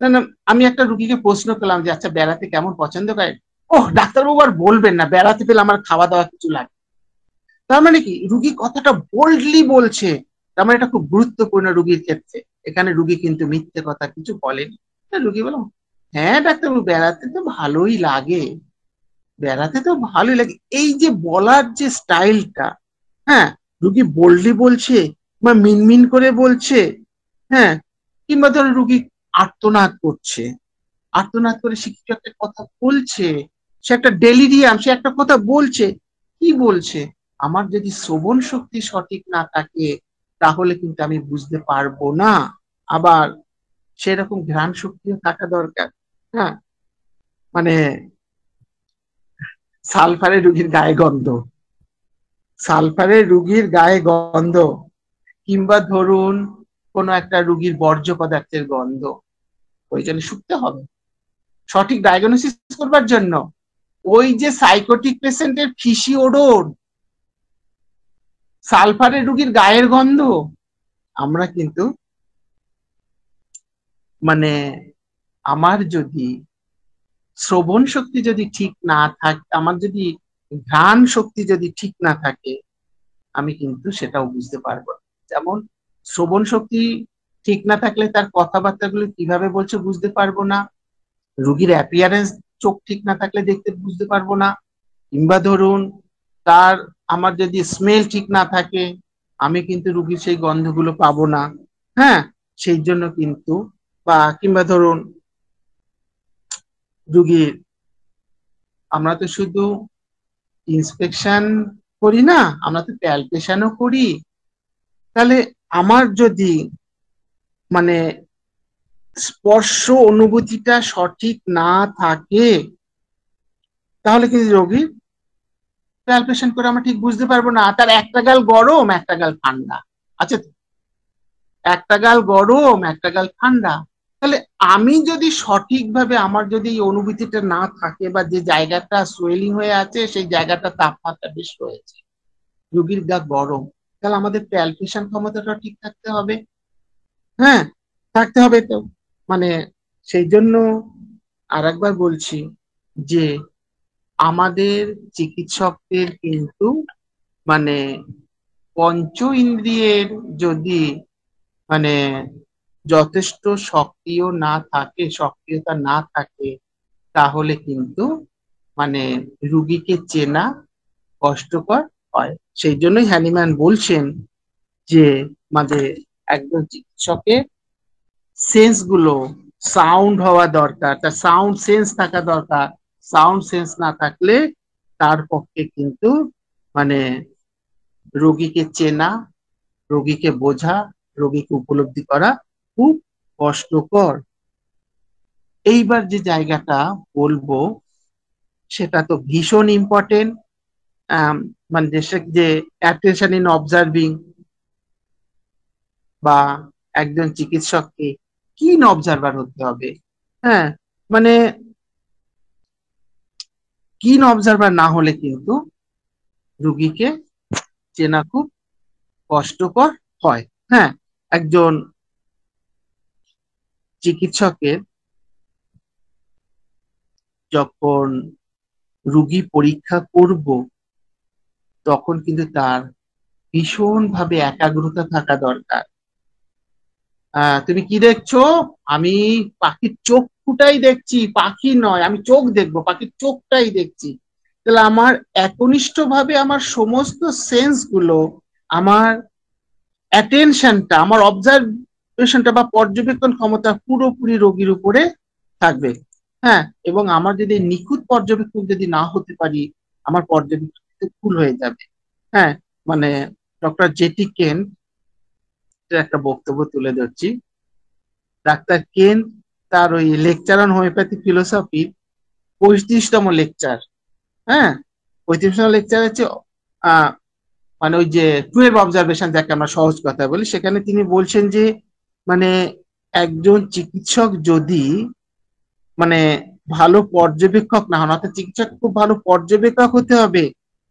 না না, আমি একটা রুগীকে প্রশ্ন করলাম যে আচ্ছা বেড়াতে কেমন পছন্দ করে, ওহ ডাক্তারবাবু আর বলবেন না, বেড়াতে পেলে আমার খাওয়া দাওয়া কিছু লাগে। তার মানে কি, রুগী কথাটা বোল্ডলি বলছে, তার মানে এটা খুব গুরুত্বপূর্ণ রুগীর ক্ষেত্রে। এখানে রুগী কিন্তু মিথ্যে কথা কিছু বলেনি। রুগী বললাম, হ্যাঁ ডাক্তারবাবু বেড়াতে তো ভালোই লাগে, বেড়াতে তো ভালোই লাগে, এই যে বলার যে স্টাইলটা, হ্যাঁ, রুগী বোল্ডলি বলছে বা মিনমিন করে বলছে, হ্যাঁ, কিংবা ধরো রুগী আর্তনাদ করছে, আর্তনাদ করে সে কিছু একটা কথা বলছে, সে একটা ডেলিরিয়াম, সে একটা কথা বলছে, কি বলছে, আমার যদি শ্রবণ শক্তি সঠিক না থাকে, তাহলে কিন্তু আমি বুঝতে পারবো না। আবার সেরকম ঘ্রাণ শক্তিও থাকা দরকার। হ্যাঁ, মানে সালফারে রুগীর গায়ে গন্ধ, সালফারে রুগীর গায়ে গন্ধ, কিংবা ধরুন কোন একটা রুগীর বর্জ্য পদার্থের গন্ধ, ওই জন্য শুকতে হবে সঠিক ডায়াগনোসিস করবার জন্য। ওই যে সাইকোটিক পেশেন্টের ফিসি ওডোর, সালফারের রুগীর গায়ের গন্ধ, আমরা কিন্তু মানে আমার যদি শ্রবণ শক্তি যদি ঠিক না থাকে, আমার যদি ঘ্রাণ শক্তি যদি ঠিক না থাকে, আমি কিন্তু সেটাও বুঝতে পারবো না। যেমন শ্রবণ শক্তি ঠিক না থাকলে তার কথাবার্তাগুলো কিভাবে বলছে বুঝতে পারবো না, রুগীর অ্যাপিয়ারেন্স চোখ ঠিক না থাকলে দেখতে বুঝতে পারবো না, কিংবা ধরুন তার আমার যদি স্মেল ঠিক না থাকে, আমি কিন্তু রুগীর সেই গন্ধগুলো পাবো না। হ্যাঁ, সেই জন্য কিন্তু বা কিংবা ধরুন রুগীর, আমরা তো শুধু ইন্সপেকশন করি না, আমরা তো প্যালপেশনও করি। তাহলে আমার যদি মানে স্পর্শ অনুভূতিটা সঠিক না থাকে, তাহলে কিন্তু রোগীর প্যালপেশন করে আমরা ঠিক বুঝতে পারবো না, তার একটা গাল গরম একটা গাল ঠান্ডা, আচ্ছা, একটা গাল গরম, একটা গাল ঠান্ডা। তাহলে আমি যদি সঠিকভাবে, আমার যদি এই অনুভূতিটা না থাকে, বা যে জায়গাটা সোয়েলিং হয়ে আছে সেই জায়গাটা তাপমাত্রা বেশি রয়েছে, রোগীর গা গরম, তাহলে আমাদের প্যালপেশন ক্ষমতাটা ঠিক থাকতে হবে। হ্যাঁ, থাকতে হবে তো। মানে সেই জন্য আর একবার বলছি যে আমাদের চিকিৎসকদের কিন্তু মানে পঞ্চ ইন্দ্রিয়ের যদি মানে যথেষ্ট সক্রিয়তা না থাকে, তাহলে কিন্তু মানে রুগীকে চেনা কষ্টকর হয়। সেই জন্যই হ্যানিম্যান বলছেন যে মানে একজন চিকিৎসকের সেন্স গুলো সাউন্ড হওয়া দরকার, তার সাউন্ড সেন্স থাকা দরকার। সাউন্ড সেন্স না থাকলে তার পক্ষে কিন্তু মানে রোগীকে চেনা, রোগীকে বোঝা, রোগীকে উপলব্ধি করা খুব কষ্টকর। এইবার যে জায়গাটা বলবো সেটা তো ভীষণ ইম্পর্টেন্ট, মানে যে অ্যাটেনশন ইন অবজার্ভিং, বা একজন চিকিৎসককে কিন অবজারভার হতে হবে। হ্যাঁ, মানে কিন অবজারভার না হলে কিন্তু রুগীকে চেনা খুব কষ্টকর হয়। হ্যাঁ, একজন চিকিৎসকের যখন রুগী পরীক্ষা করব, তখন কিন্তু তার ভীষণ ভাবে একাগ্রতা থাকা দরকার। তুমি কি দেখছো? আমি পাখির চোখটাই দেখছি, পাখি নয়, আমি চোখ দেখবো, পাখির চোখটাই দেখছি। তাহলে আমার একনিষ্ঠ ভাবে আমার সমস্ত সেন্স গুলো, আমার অ্যাটেনশনটা, আমার অবজারভেশনটা বা পর্যবেক্ষণ ক্ষমতা পুরোপুরি রোগীর উপরে থাকবে। হ্যাঁ, এবং আমার যদি নিখুঁত পর্যবেক্ষণ যদি না হতে পারি, আমার পর্যবেক্ষণ ভুল হয়ে যাবে। হ্যাঁ, মানে ডক্টর জেটি কেন একটা বক্তব্য তুলে ধরছি। ডাক্তার কেন তার ওই লেকচার অন হোমিওপ্যাথি ফিলোসফি 35তম লেকচার, হ্যাঁ, 35তম লেকচার হচ্ছে আহ মানে ওই যে 12 অবজারভেশন, যাকে আমরা সহজ কথা বলি, সেখানে তিনি বলছেন যে মানে একজন চিকিৎসক যদি মানে ভালো পর্যবেক্ষক না হন, অর্থাৎ চিকিৎসক খুব ভালো পর্যবেক্ষক হতে হবে,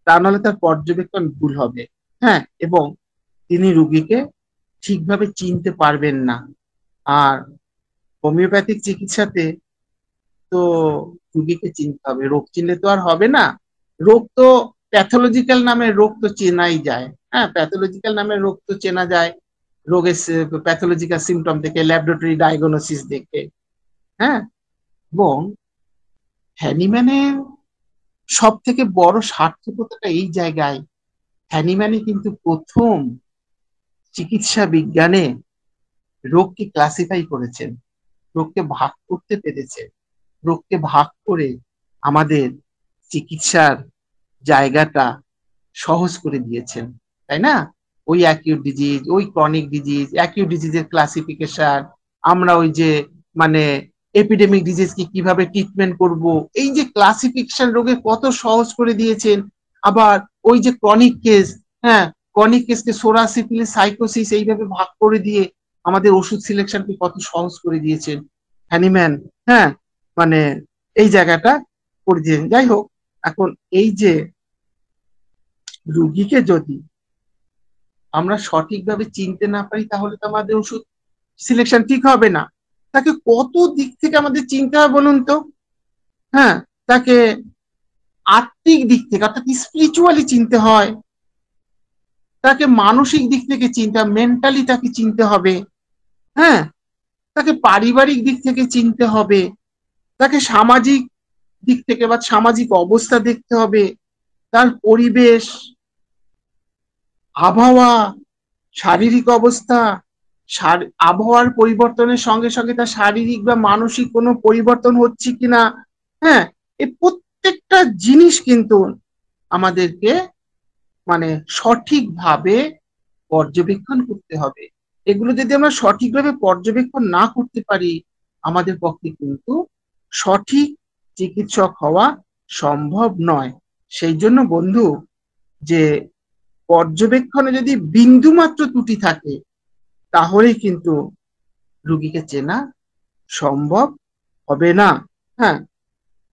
তা নাহলে তার পর্যবেক্ষণ ভুল হবে। হ্যাঁ, এবং তিনি রুগীকে ঠিকভাবে চিনতে পারবেন না। আর হোমিওপ্যাথিক চিকিৎসাতে তো রুগীকে চিনতে হবে, রোগ চিনলে তো আর হবে না। রোগ তো প্যাথোলজিক্যাল নামে রোগ তো চেনাই যায়। হ্যাঁ, প্যাথোলজিক্যাল নামে রোগ তো চেনা যায় রোগের প্যাথোলজিক্যাল সিমটম দেখে, ল্যাবরেটরি ডায়াগনোসিস দেখে। হ্যাঁ, এবং হ্যানিম্যানের সব থেকে বড় সার্থকতাটা এই জায়গায়, হ্যানিম্যানই কিন্তু প্রথম চিকিৎসা বিজ্ঞানে রোগকে ক্লাসিফাই করেছেন, রোগকে ভাগ করতে পেরেছে, রোগকে ভাগ করে আমাদের চিকিৎসার জায়গাটা সহজ করে দিয়েছেন, তাই না? ওই অ্যাকিউট ডিজিজ, ওই ক্রনিক ডিজিজ, অ্যাকিউট ডিজিজের ক্লাসিফিকেশন, আমরা ওই যে মানে এপিডেমিক ডিজিজকে কিভাবে ট্রিটমেন্ট করব, এই যে ক্লাসিফিকেশন রোগে কত সহজ করে দিয়েছেন। আবার ওই যে ক্রনিক কেস, হ্যাঁ, ক্রনিক কেসকে সোরা, সিফিলিস, সাইকোসিস এইভাবে ভাগ করে দিয়ে আমাদের ওষুধ সিলেকশনকে কত সহজ করে দিয়েছেন হ্যানিম্যান। হ্যাঁ, মানে এই জায়গাটা করে দিয়েছেন। যাই হোক, এখন এই যে রুগীকে যদি আমরা সঠিকভাবে চিনতে না পারি, তাহলে তো আমাদের ওষুধ সিলেকশন ঠিক হবে না। তাকে কত দিক থেকে আমাদের চিনতে হবে বলুন তো। হ্যাঁ, তাকে আত্মিক দিক থেকে অর্থাৎ স্পিরিচুয়ালি চিনতে হয়, তাকে মানসিক দিক থেকে চিনতে হবে, মেন্টালি তাকে চিনতে হবে। হ্যাঁ, তাকে পারিবারিক দিক থেকে চিনতে হবে, তাকে সামাজিক দিক থেকে বা সামাজিক অবস্থা দেখতে হবে, তার পরিবেশ, আবহাওয়া, শারীরিক অবস্থা, আবহাওয়ার পরিবর্তনের সঙ্গে সঙ্গে তার শারীরিক বা মানসিক কোনো পরিবর্তন হচ্ছে কিনা। হ্যাঁ, এই প্রত্যেকটা জিনিস কিন্তু আমাদেরকে মানে সঠিকভাবে পর্যবেক্ষণ করতে হবে। এগুলো যদি আমরা সঠিকভাবে পর্যবেক্ষণ না করতে পারি, আমাদের পক্ষে কিন্তু সঠিক চিকিৎসক হওয়া সম্ভব নয়। সেই জন্য বন্ধু, যে পর্যবেক্ষণে যদি বিন্দু মাত্র ত্রুটি থাকে, তাহলেই কিন্তু রুগীকে চেনা সম্ভব হবে না। হ্যাঁ,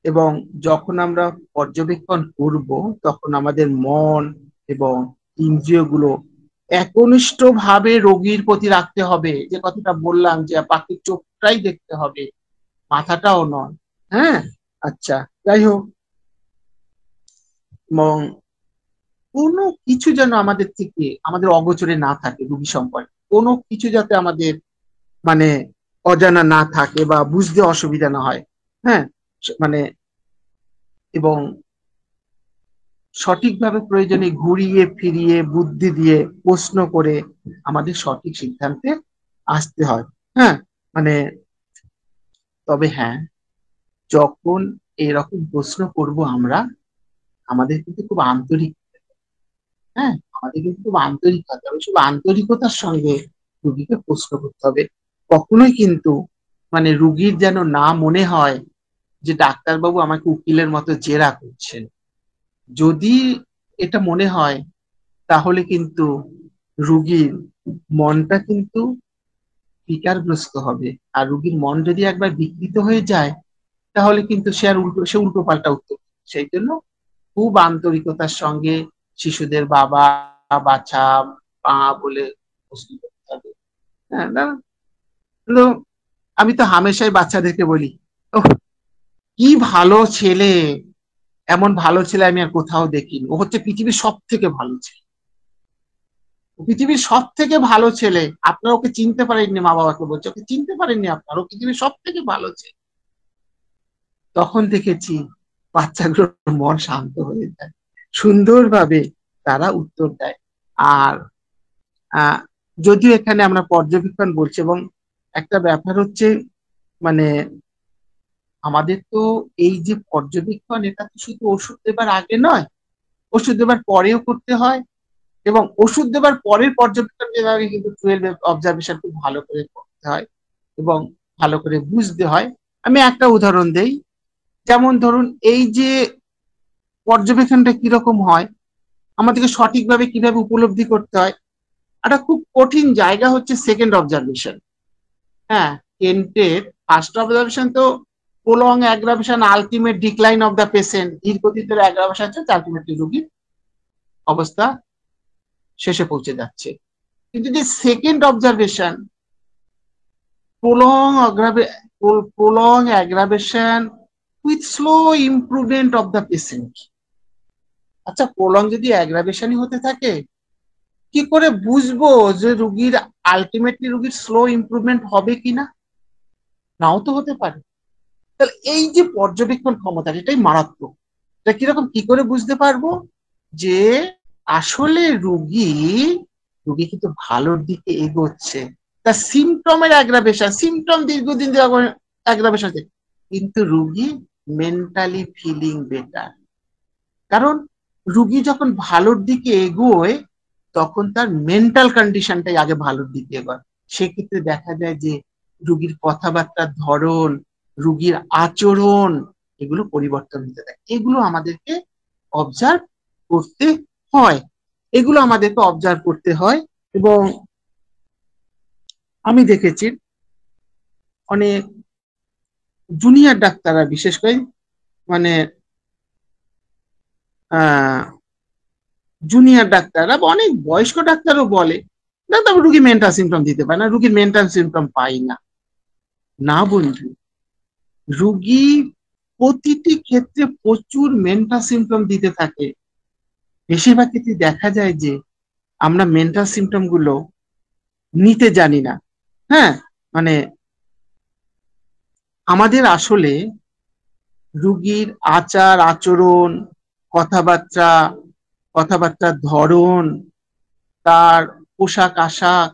এবং যখন আমরা পর্যবেক্ষণ করব তখন আমাদের মন এবং ইন্দ্রিয়গুলো একনিষ্ঠ ভাবে রোগীর প্রতি রাখতে হবে। যে কথাটা বললাম যে পাখির চোখটাই দেখতে হবে, মাথাটাও নয়। হ্যাঁ, আচ্ছা, যাই হোক, এবং কোনো কিছু যেন আমাদের থেকে আমাদের অগোচরে না থাকে, রুগী সম্পর্কে কোনো কিছু যাতে আমাদের মানে অজানা না থাকে বা বুঝতে অসুবিধা না হয়। হ্যাঁ, মানে এবং সঠিকভাবে প্রয়োজনে ঘুরিয়ে ফিরিয়ে বুদ্ধি দিয়ে প্রশ্ন করে আমাদের সঠিক সিদ্ধান্তে আসতে হয়। হ্যাঁ, মানে তবে হ্যাঁ, যখন এরকম প্রশ্ন করব আমরা, আমাদের কিন্তু খুব আন্তরিক, হ্যাঁ, আমাদের কিন্তু খুব আন্তরিক হতে হবে, শুধু আন্তরিকতার সঙ্গে রুগীকে প্রশ্ন করতে হবে। কখনোই কিন্তু রুগীর যেন না মনে হয় যে ডাক্তারবাবু আমাকে উকিলের মতো জেরা করছেন। যদি এটা মনে হয় তাহলে কিন্তু রুগীর মনটা কিন্তু বিকারগ্রস্ত হবে। আর রুগীর মন যদি একবার বিকৃত হয়ে যায় তাহলে কিন্তু সে উল্টো পাল্টা উত্তর দেবে। সেই জন্য খুব আন্তরিকতার সঙ্গে শিশুদের বাবা, বাছা, মা বলে প্রশ্ন করতে হবে। হ্যাঁ, না, কিন্তু আমি তো হামেশাই বাচ্চাদেরকে বলি, ও কি ভালো ছেলে, এমন ভালো ছেলে আমি আর কোথাও দেখিনি, ও হচ্ছে পৃথিবীর সব থেকে ভালো ছেলে, পৃথিবীর সব থেকে ভালো ছেলে। আপনারা ওকে চিনতে পারেননি, মা বাবাকে বলছে ওকে চিনতে পারেননি আপনারা, ও পৃথিবীর সব থেকে ভালো ছেলে। তখন দেখেছি বাচ্চাগুলোর মন শান্ত হয়ে যায়, সুন্দরভাবে তারা উত্তর দেয়। আর আহ যদিও এখানে আমরা পর্যবেক্ষণ বলছি, এবং একটা ব্যাপার হচ্ছে মানে আমাদের তো এই যে পর্যবেক্ষণ, এটা তো শুধু ওষুধ দেবার আগে নয়, ওষুধ দেবার পরেও করতে হয়। এবং ওষুধ দেবার পরের পর্যবেক্ষণ যেভাবে কিন্তু 12 অবজারভেশন খুব ভালো করে করতে হয় এবং ভালো করে বুঝতে হয়। আমি একটা উদাহরণ দেই, যেমন ধরুন এই যে পর্যবেক্ষণটা কিরকম হয়, আমাদেরকে সঠিকভাবে কিভাবে উপলব্ধি করতে হয়, একটা খুব কঠিন জায়গা হচ্ছে সেকেন্ড অবজারভেশন। হ্যাঁ, কেন্টের ফার্স্ট অবজারভেশন তো prolong aggravation ultimate decline of the patient, ধীর গতিতে অ্যাগ্রাভেশন হচ্ছে আলটিমেটলি রোগীর অবস্থা শেষে পৌঁছে যাচ্ছে। কিন্তু যে second observation prolong prolong aggravation with slow improvement of the patient. আচ্ছা, প্রলং যদি অ্যাগ্রাভেশনই হতে থাকে, কি করে বুঝবো যে রুগীর আলটিমেটলি রুগীর স্লো ইমপ্রুভমেন্ট হবে কিনা? নাও তো হতে পারে। তাহলে এই যে পর্যবেক্ষণ ক্ষমতা, এটাই মারাত্মক। এটা কিরকম, কি করে বুঝতে পারবো যে আসলে রুগী রুগী কিন্তু ভালোর দিকে এগোচ্ছে? তার সিমটমের অ্যাগ্রাভেশন, সিমটম দীর্ঘদিন অ্যাগ্রাভেশন আছে, কিন্তু রুগী মেন্টালি ফিলিং বেটার। কারণ রুগী যখন ভালোর দিকে এগোয় তখন তার মেন্টাল কন্ডিশনটাই আগে ভালোর দিকে এগোয়। সেক্ষেত্রে দেখা যায় যে রুগীর কথাবার্তার ধরন, রুগীর আচরণ, এগুলো পরিবর্তন হতে থাকে। এগুলো আমাদেরকে অবজার্ভ করতে হয়, এগুলো আমাদেরকে অবজার্ভ করতে হয়। এবং আমি দেখেছি অনেক জুনিয়র ডাক্তাররা, বিশেষ করে মানে আহ জুনিয়র ডাক্তাররা বা অনেক বয়স্ক ডাক্তারও বলে, ডাক্তার রুগী মেন্টাল সিমটম দিতে পারে না, রুগীর মেন্টাল সিমটম পাই না। না বন্ধু, রুগী প্রতিটি ক্ষেত্রে প্রচুর মেন্টাল সিমটম দিতে থাকে। বেশিরভাগ ক্ষেত্রে দেখা যায় যে আমরা মেন্টাল সিমটম গুলো নিতে জানি না। হ্যাঁ, মানে আমাদের আসলে রুগীর আচার আচরণ, কথাবার্তা, কথাবার্তার ধরন, তার পোশাক আশাক,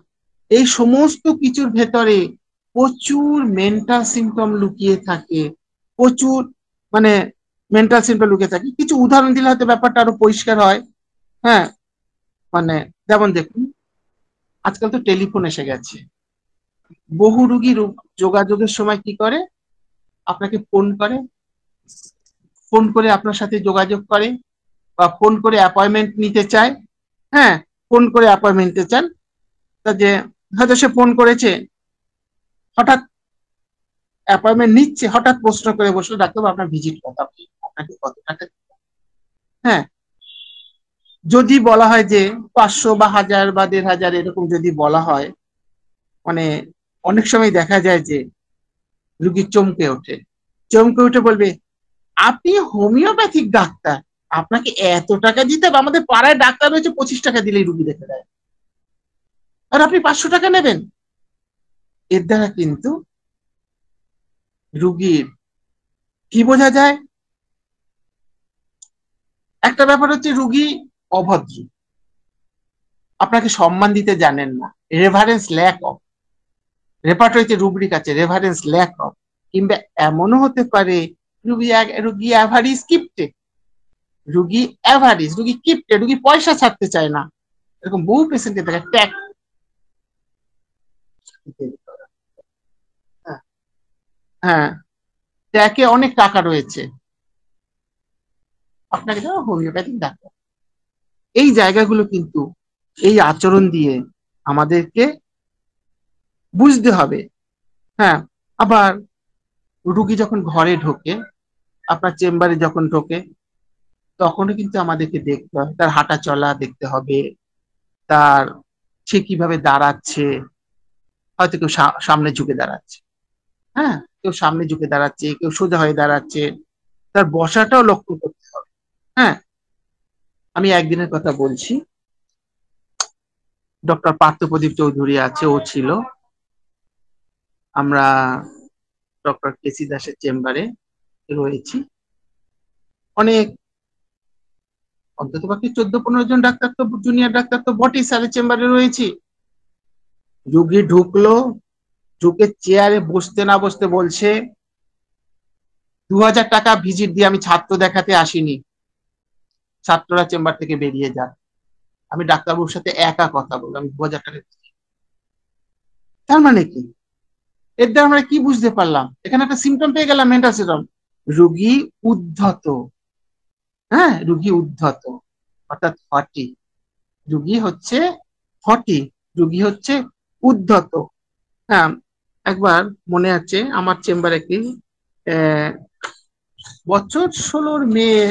এই সমস্ত কিছুর ভেতরে প্রচুর মেন্টাল সিমটম লুকিয়ে থাকে। প্রচুর মানে মেন্টাল সিমটম লুকিয়ে থাকে। কিছু উদাহরণ দিলে হয়তো ব্যাপারটা আরো পরিষ্কার হয়। হ্যাঁ, মানে যেমন দেখুন, আজকাল তো টেলিফোন এসে গেছে। বহু রুগী যোগাযোগের সময় কি করে, আপনাকে ফোন করে, ফোন করে আপনার সাথে যোগাযোগ করে বা ফোন করে অ্যাপয়েন্টমেন্ট নিতে চায়। হ্যাঁ, ফোন করে অ্যাপয়েন্টমেন্ট নিতে চান, তা যে হয়তো সে ফোন করেছে, হঠাৎ অ্যাপয়েন্টমেন্ট নিচ্ছে, হঠাৎ প্রশ্ন করে বসলো, ডাক্তারবাবু আপনার ভিজিট কত, আপনাকে কত টাকা। হ্যাঁ, যদি বলা হয় যে 500 বা 1000 বা 1500 এরকম যদি বলা হয়, মানে অনেক সময় দেখা যায় যে রুগী চমকে ওঠে, চমকে উঠে বলবে আপনি হোমিওপ্যাথিক ডাক্তার, আপনাকে এত টাকা দিতে হবে? আমাদের পাড়ায় ডাক্তার রয়েছে 25 টাকা দিলেই রুগী দেখে দেয়, আর আপনি 500 টাকা নেবেন? এর দ্বারা কিন্তু রুগীর কি বোঝা যায়? একটা ব্যাপার হচ্ছে রুগী অভদ্র, আপনাকে সম্মান দিতে জানেন না, রেভারেন্স ল্যাক অফ, রেপার্টরিতে রুব্রিক আছে রেভারেন্স ল্যাক অফ, কিংবা এমনও হতে পারে রুগী অ্যাভারিজ কিপ্টে, রুগী কিপ্টে, রুগী পয়সা ছাড়তে চায় না, এরকম বহু পেশেন্টের দেখা ট্যাগ। হ্যাঁ, ট্যাগে অনেক টাকা রয়েছে, আপনাকে হোমিওপ্যাথিক ডাক্তার। এই জায়গাগুলো কিন্তু এই আচরণ দিয়ে আমাদেরকে বুঝতে হবে। হ্যাঁ, আবার রুগী যখন ঘরে ঢোকে, আপনার চেম্বারে যখন ঢোকে, তখনও কিন্তু আমাদেরকে দেখতে হবে, তার হাঁটা চলা দেখতে হবে, তার সে কিভাবে দাঁড়াচ্ছে, হয়তো কেউ সামনে ঝুঁকে দাঁড়াচ্ছে, হ্যাঁ, কেউ সামনে ঝুঁকে দাঁড়াচ্ছে, কেউ সোজা হয়ে দাঁড়াচ্ছে, তার বসাটাও লক্ষ্য করতে হবে। হ্যাঁ, আমি একদিনের কথা বলছি, ডক্টর পার্থপ্রদীপ চৌধুরী আছে, ও ছিল, আমরা ডক্টর কেসি দাসের চেম্বারে রয়েছি, অনেক অন্তত বাকি 14-15 জন ডাক্তার, তো জুনিয়র ডাক্তার তো বটেই, স্যারের চেম্বারে রয়েছি। রুগী ঢুকলো, ঢুকে চেয়ারে বসতে না বসতে বলছে 2000 টাকা ভিজিট দিয়ে আমি ছাত্র দেখাতে আসিনি, ছাত্ররা চেম্বার থেকে বেরিয়ে যান, আমি ডাক্তারবাবুর সাথে একা কথা বলবো, আমি 2000 টাকা। তার মানে কি? এর দ্বারা আমরা কি বুঝতে পারলাম? এখানে একটা সিমটম পেয়ে গেলাম, মেন্টাল সিমটম, রুগী উদ্ধত। হ্যাঁ, রুগী উদ্ধত অর্থাৎ হটি, রুগী হচ্ছে হটি, রুগী হচ্ছে উদ্ধত। হ্যাঁ, একবার মনে আছে আমার চেম্বারে একটি বছর 16-র মেয়ে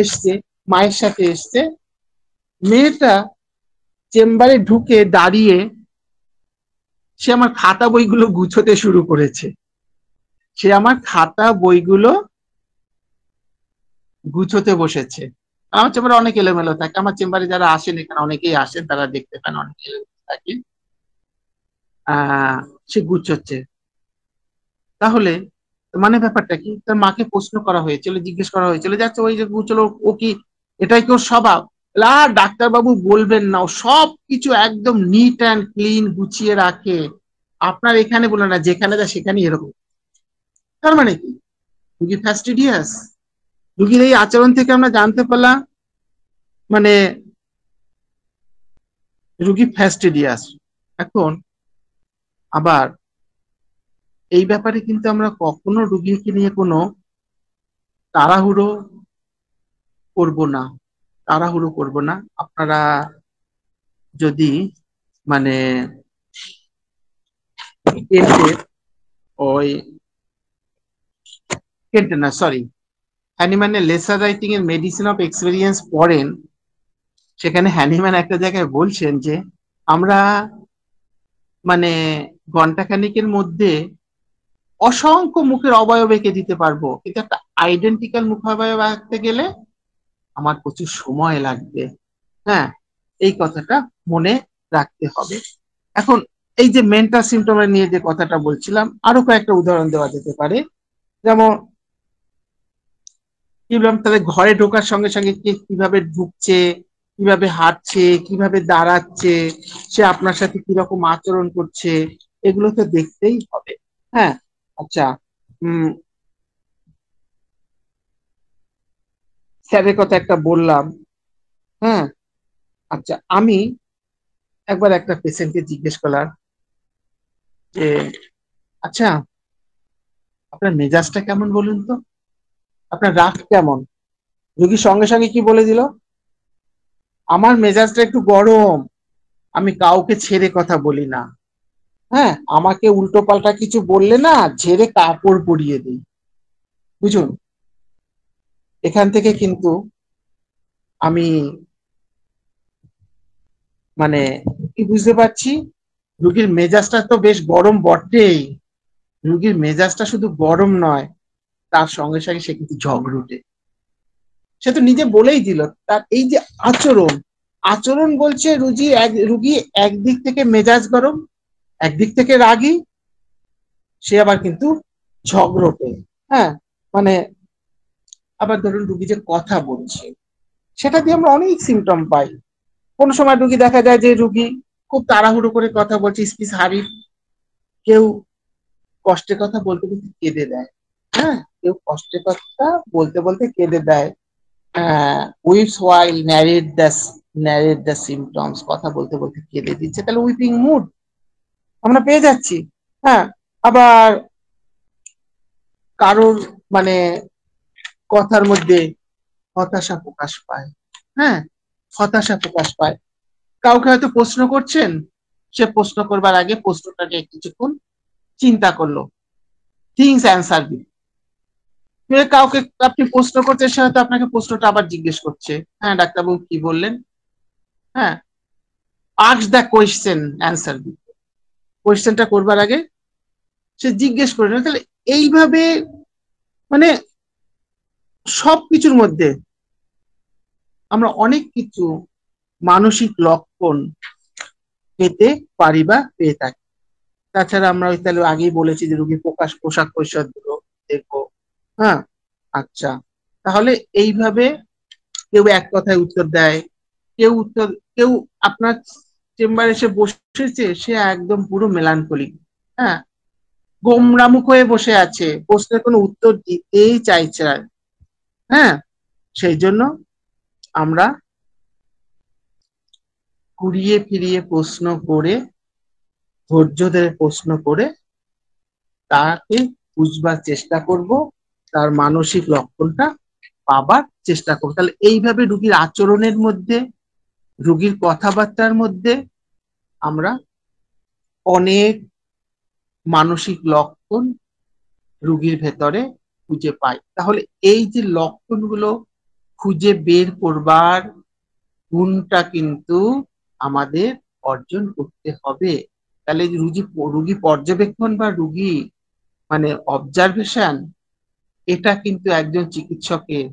এসছে, মায়ের সাথে এসছে, মেয়েটা চেম্বারে ঢুকে দাঁড়িয়ে সে আমার খাতা বইগুলো গুছোতে শুরু করেছে, সে আমার খাতা বইগুলো গুছোতে বসেছে। আমার চেম্বারে অনেক এলোমেলো থাকে, আমার চেম্বারে যারা আসেন এখানে অনেকেই আসেন, তারা দেখতে পান অনেক এলোমেলো থাকে। সে গুছোচ্ছে, তাহলে মানে ব্যাপারটা কি? তার মাকে প্রশ্ন করা হয়েছিল, জিজ্ঞেস করা হয়েছিল যে আচ্ছা ওই যে গুছলো, ও কি এটাই কি ওর স্বভাব? আর ডাক্তারবাবু বলবেন না, ও সব কিছু একদম নিট অ্যান্ড ক্লিন গুছিয়ে রাখে, আপনার এখানে বলে না, যেখানে যা সেখানে এরকম। তার মানে কি? রুগী ফ্যাস্টিডিয়াস। রুগীর এই আচরণ থেকে আমরা জানতে পারলাম মানে রুগী ফ্যাস্টিডিয়াস। এখন আবার এই ব্যাপারে কিন্তু আমরা কখনো রুগীকে নিয়ে কোনো তাড়াহুড়ো করব না, তাড়াহুড়ো করব না। আপনারা যদি মানে কেন্টের ওই কেন্টের না সরি হ্যানিম্যানের লেসার রাইটিং এর মেডিসিন অফ এক্সপেরিয়েন্স পড়েন, সেখানে হ্যানিম্যান একটা জায়গায় বলছেন যে আমরা মানে ঘন্টাখানিকের মধ্যে অসংখ্য মুখের অবয়ব এঁকে দিতে পারবো, কিন্তু একটা আইডেন্টিক্যাল মুখ অবয়ব আঁকতে গেলে আমার প্রচুর সময় লাগবে। হ্যাঁ, এই কথাটা মনে রাখতে হবে। এখন এই যে মেন্টাল সিমটমের নিয়ে যে কথাটা বলছিলাম, আরো কয়েকটা উদাহরণ দেওয়া যেতে পারে, যেমন কি বললাম, তাদের ঘরে ঢোকার সঙ্গে সঙ্গে কে কিভাবে ঢুকছে, কিভাবে হাঁটছে, কিভাবে দাঁড়াচ্ছে, সে আপনার সাথে কিরকম আচরণ করছে, এগুলো তো দেখতেই হবে। হ্যাঁ, আচ্ছা, স্যারের কথা একটা বললাম। হ্যাঁ, আচ্ছা, আমি একবার একটা পেশেন্টকে জিজ্ঞেস করলাম যে আচ্ছা আপনার মেজাজটা কেমন বলুন তো, আপনার রাগ কেমন? রোগী সঙ্গে সঙ্গে কি বলে দিল, আমার মেজাজটা একটু গরম, আমি কাউকে ছেড়ে কথা বলি না। হ্যাঁ, আমাকে উল্টো পাল্টা কিছু বললে না ঝেড়ে কাপড় পরিয়ে দিই, বুঝুন। এখান থেকে কিন্তু আমি মানে কি বুঝতে পারছি, রুগীর মেজাজটা তো বেশ গরম বটেই, রুগীর মেজাজটা শুধু গরম নয়, তার সঙ্গে সঙ্গে সে কিন্তু ঝগড়ুটে। সে তো নিজে বলেই দিল, তার এই যে আচরণ, আচরণ বলছে রুগী একদিক থেকে মেজাজ গরম, একদিক থেকে রাগী, সে আবার কিন্তু ঝগড়টে। হ্যাঁ, মানে আবার ধরুন রুগী যে কথা বলছে, সেটা দিয়ে আমরা অনেক সিমটম পাই। কোন সময় রুগী দেখা যায় যে রুগী খুব তাড়াহুড়ো করে কথা বলছে, স্পিচ হারিফ, কেউ কষ্টে কথা বলতে বলতে কেঁদে দেয়। হ্যাঁ, কেউ কষ্টে কথা বলতে বলতে কেঁদে দেয়। Weeps while narrate the symptoms, কথা বলতে বলতে কেঁদে দিচ্ছে, তাহলে উইপিং মুড আমরা পেয়ে যাচ্ছি। হ্যাঁ, আবার কারোর মানে কথার মধ্যে হতাশা প্রকাশ পায়। হ্যাঁ, হতাশা প্রকাশ পায়। কাউকে হয়তো প্রশ্ন করছেন, সে প্রশ্ন করবার আগে প্রশ্নটাকে কিছুক্ষণ চিন্তা করলো, থিংস অ্যান্সার দিন। কাউকে আপনি প্রশ্ন করছেন, সে হয়তো আপনাকে প্রশ্নটা আবার জিজ্ঞেস করছে, হ্যাঁ ডাক্তারবাবু কি বললেন, হ্যাঁ, আস্ক দ্য কোয়েশ্চেন অ্যান্সার দিন। কোয়েশ্চেনটা করবার আগে সে জিজ্ঞেস করে না, তাহলে এইভাবে মানে সবকিছুর মধ্যে আমরা অনেক কিছু মানসিক লক্ষণ পেতে পারি বা পেয়ে থাকি। তাছাড়া আমরা ওই তাহলে আগেই বলেছি যে রোগীর পোশাক পরিচ্ছদ গুলো দেখবো। হ্যাঁ, আচ্ছা, তাহলে এইভাবে কেউ এক কথায় উত্তর দেয়, কেউ আপনার চেম্বারে এসে বসেছে, সে একদম পুরো মেলানকোলিক, হ্যাঁ, গোমরামুখ হয়ে বসে আছে, প্রশ্নের কোনো উত্তর দিতেই চাইছে না। হ্যাঁ, সেই জন্য আমরা ঘুরিয়ে ফিরিয়ে প্রশ্ন করে, ধৈর্য ধরে প্রশ্ন করে তাকে বুঝবার চেষ্টা করব, তার মানসিক লক্ষণটা পাবার চেষ্টা করবো। তাহলে এইভাবে রুগীর আচরণের মধ্যে, রুগীর কথাবার্তার মধ্যে আমরা অনেক মানসিক লক্ষণ রুগীর ভেতরে খুঁজে পাই। তাহলে এই যে লক্ষণগুলো খুঁজে বের করবার গুণটা কিন্তু আমাদের অর্জন করতে হবে। তাহলে রুগী পর্যবেক্ষণ বা রুগী মানে অবজারভেশন, এটা কিন্তু একজন চিকিৎসকের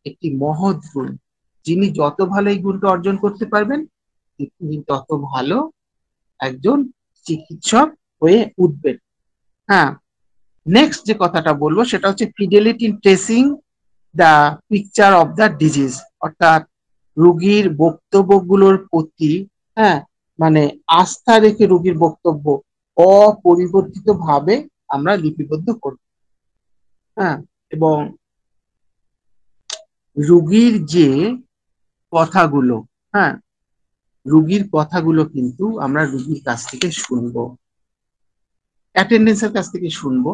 একটি মহৎ গুণ। যিনি যত ভালো এই গুণটা অর্জন করতে পারবেন, তিনি তত ভালো একজন চিকিৎসক হয়ে উঠবেন। হ্যাঁ, নেক্সট যে কথাটা বলবো সেটা হচ্ছে fidelity in tracing the picture of the disease, অর্থাৎ রোগীর বক্তব্যগুলোর প্রতি, হ্যাঁ, মানে আস্থা রেখে রোগীর বক্তব্য অপরিবর্তিত ভাবে আমরা লিপিবদ্ধ করব। হ্যাঁ, এবং রোগীর যে কথাগুলো, হ্যাঁ, রোগীর কথাগুলো কিন্তু আমরা রোগীর কাছ থেকে শুনবো, অ্যাটেন্ডেন্সের কাছ থেকে শুনবো,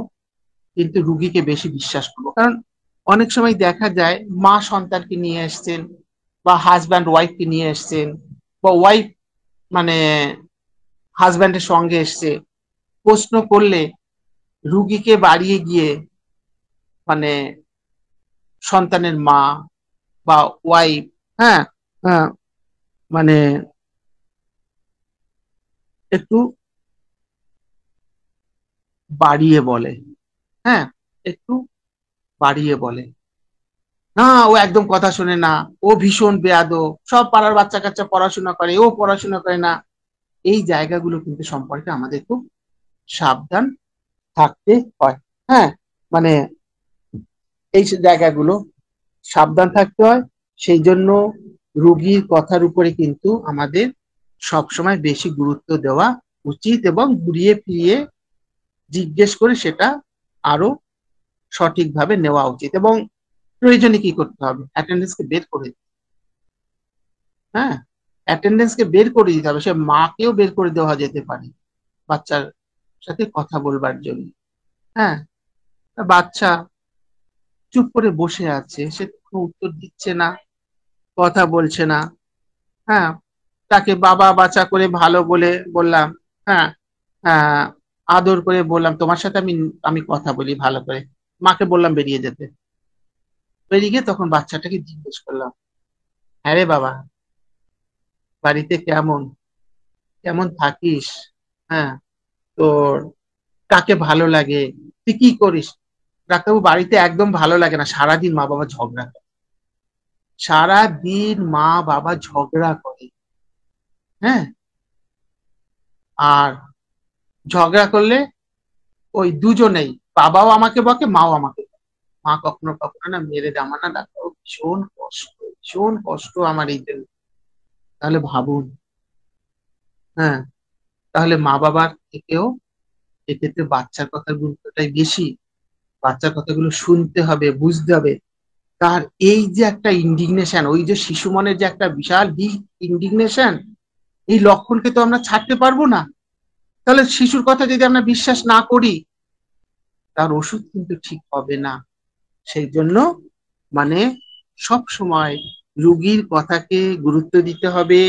কিন্তু রুগীকে বেশি বিশ্বাস করবো। কারণ অনেক সময় দেখা যায় মা সন্তানকে নিয়ে এসছেন, বা হাজব্যান্ড ওয়াইফকে নিয়ে এসছেন, বা ওয়াইফ মানে হাজব্যান্ডের সঙ্গে এসছে, প্রশ্ন করলে রুগীকে বাড়িয়ে গিয়ে মানে সন্তানের মা বা ওয়াইফ, হ্যাঁ, হ্যাঁ, মানে একটু বাড়িয়ে বলে, হ্যাঁ, একটু বাড়িয়ে বলে, না ও একদম কথা শোনে না, ও ভীষণ বেয়াদব, সব পাড়ার বাচ্চা কাচ্চা পড়াশোনা করে, ও পড়াশোনা করে না। এই জায়গাগুলো কিন্তু সম্পর্কে আমাদের খুব সাবধান থাকতে হয়। হ্যাঁ, মানে এই জায়গাগুলো সাবধান থাকতে হয়। সেই জন্য রোগীর কথার উপরে কিন্তু আমাদের সবসময় বেশি গুরুত্ব দেওয়া উচিত, এবং ঘুরিয়ে ফিরিয়ে জিজ্ঞেস করে সেটা আরো সঠিকভাবে নেওয়া উচিত। এবং প্রয়োজনে কি করতে হবে, অ্যাটেন্ডেন্সকে বের করে দিতে, হ্যাঁ, অ্যাটেন্ডেন্সকে বের করে দিতে হবে। সে মাকেও বের করে দেওয়া যেতে পারে বাচ্চার সাথে কথা বলবার জন্য। হ্যাঁ, বাচ্চা চুপ করে বসে আছে, সে কোনো উত্তর দিচ্ছে না, কথা বলছে না। হ্যাঁ, তাকে বাবা বাচ্চা করে ভালো বলে বললাম, হ্যাঁ, আহ আদর করে বললাম তোমার সাথে আমি আমি কথা বলি ভালো করে, মাকে বললাম বেরিয়ে যেতে। বেরিয়ে গিয়ে তখন বাচ্চাটাকে জিজ্ঞেস করলাম, হ্যাঁ রে বাবা, বাড়িতে কেমন কেমন থাকিস, হ্যাঁ, তোর কাকে ভালো লাগে, তুই কি করিস? ডাক্তারবাবু, বাড়িতে একদম ভালো লাগে না, সারাদিন মা বাবা ঝগড়া করে, সারাদিন মা বাবা ঝগড়া করে, হ্যাঁ, আর ঝগড়া করলে ওই দুজনেই, বাবাও আমাকে বকে মাও আমাকে বকে। মা কখনো কখনো না মেরে দেয় আমার, না ডাক্তারবাবু ভীষণ কষ্ট আমার এই জন্য। তাহলে ভাবুন, হ্যাঁ, তাহলে মা বাবার থেকেও এক্ষেত্রে বাচ্চার কথার গুরুত্বটাই বেশি। বাচ্চার কথাগুলো শুনতে হবে, বুঝতে হবে। তার এই যে একটা ইন্ডিগনেশন, ওই যে শিশু মনের যে একটা বিশাল ডিপ ইন্ডিগনেশন, এই লক্ষণকে তো আমরা ছাড়তে পারবো না। তাহলে শিশুর কথা যদি আমরা বিশ্বাস না করি, তার ওষুধ কিন্তু ঠিক হবে না। সেই জন্য মানে সব সময় রুগীর কথাকে গুরুত্ব দিতে হবে।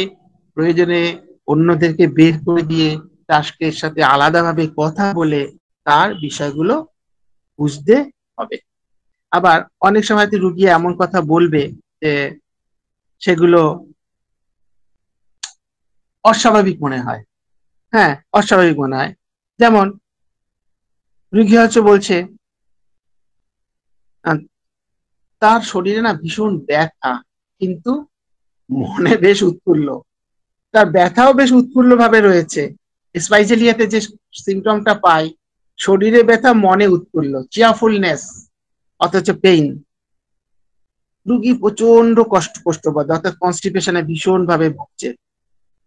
প্রয়োজনে অন্যদেরকে বের করে দিয়ে তার সাথে আলাদাভাবে কথা বলে তার বিষয়গুলো বুঝতে হবে। আবার অনেক সময় তো রুগী এমন কথা বলবে যে সেগুলো অস্বাভাবিক মনে হয়, হ্যাঁ, অস্বাভাবিক মনে হয়। যেমন রুগী হচ্ছে বলছে আহ, তার শরীরে না ভীষণ ব্যথা, কিন্তু মনে বেশ উৎফুল্ল। তার ব্যথাও বেশ উৎফুল্ল ভাবে রয়েছে। স্পাইসেলিয়াতে যে সিমটমটা পাই, শরীরে ব্যথা মনে উৎফুল্ল, চিয়ারফুলনেস, অথচ পেইন। রুগী প্রচন্ড কষ্টবোধ, অর্থাৎ কনস্টিপেশনে ভীষণ ভাবে ভুগছে,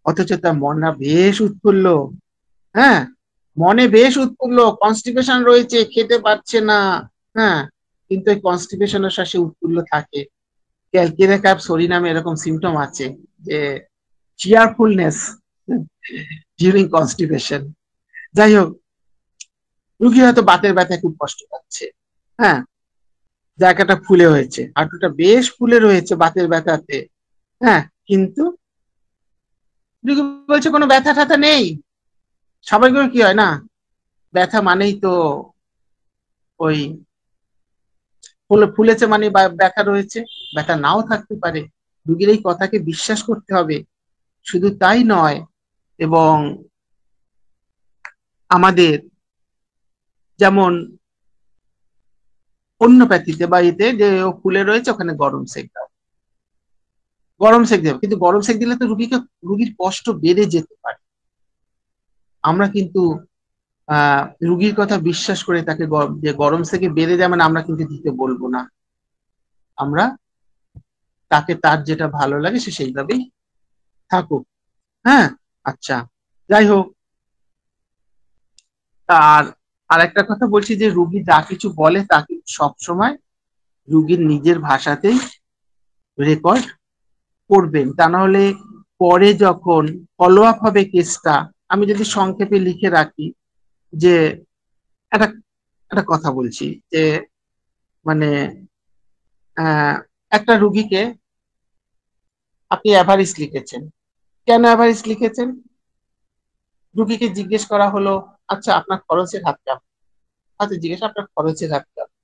অথচ তার মন না বেশ উৎফুল্ল, হ্যাঁ, মনে বেশ উৎফুল্ল, কনস্টিপেশন রয়েছে, খেতে পারছে না, হ্যাঁ, কিন্তু এই কনস্টিপেশনের সাথে উৎফুল্ল থাকে। ক্যালকিরে ক্যাপ সরি নামে এরকম সিমটম আছে, যে চিয়ারফুলনেস ডিউরিং কনস্টিপেশন। যাই হোক, রুগী হয়তো বাতের ব্যথায় খুব কষ্ট পাচ্ছে, হ্যাঁ, জায়গাটা ফুলে হয়েছে, হাঁটুটা বেশ ফুলে রয়েছে বাতের ব্যথাতে, হ্যাঁ, কিন্তু রুগী বলছে কোনো ব্যথা ট্যাথা নেই। স্বাভাবিক কি হয় না, ব্যথা মানেই তো ওই ফুলেছে মানে ব্যথা রয়েছে, ব্যথা নাও থাকতে পারে। রুগীর এই কথাকে বিশ্বাস করতে হবে। শুধু তাই নয়, এবং আমাদের যেমন হোমিওপ্যাথিতে বা এতে যে ও ফুলে রয়েছে ওখানে গরম সেক দাও, গরম সেক দেবে, কিন্তু গরম সেক দিলে তো রুগীর কষ্ট বেড়ে যেতে পারে। আমরা কিন্তু রুগীর কথা বিশ্বাস করে তাকে যে গরম সেকে বেড়ে যায় মানে আমরা কিন্তু দিতে বলবো না। আমরা তাকে তার যেটা ভালো লাগে সে সেইভাবেই থাকুক, হ্যাঁ। আচ্ছা, যাই হোক, আর আর একটা কথা বলছি যে রুগী যা কিছু বলে তা কিন্তু সবসময় রুগীর নিজের ভাষাতেই রেকর্ড করবেন, তা না হলে পরে যখন ফলো আপ হবে কেসটা, আমি যদি সংক্ষেপে লিখে রাখি যে একটা একটা কথা বলছি যে মানে আহ একটা রুগীকে আপনি অ্যাভারেজ লিখেছেন। কেন অ্যাভারেজ লিখেছেন? রুগীকে জিজ্ঞেস করা হলো, আচ্ছা আপনার খরচের হাত কেমন? আচ্ছা, জিজ্ঞেস আপনার খরচের হাত কেমন?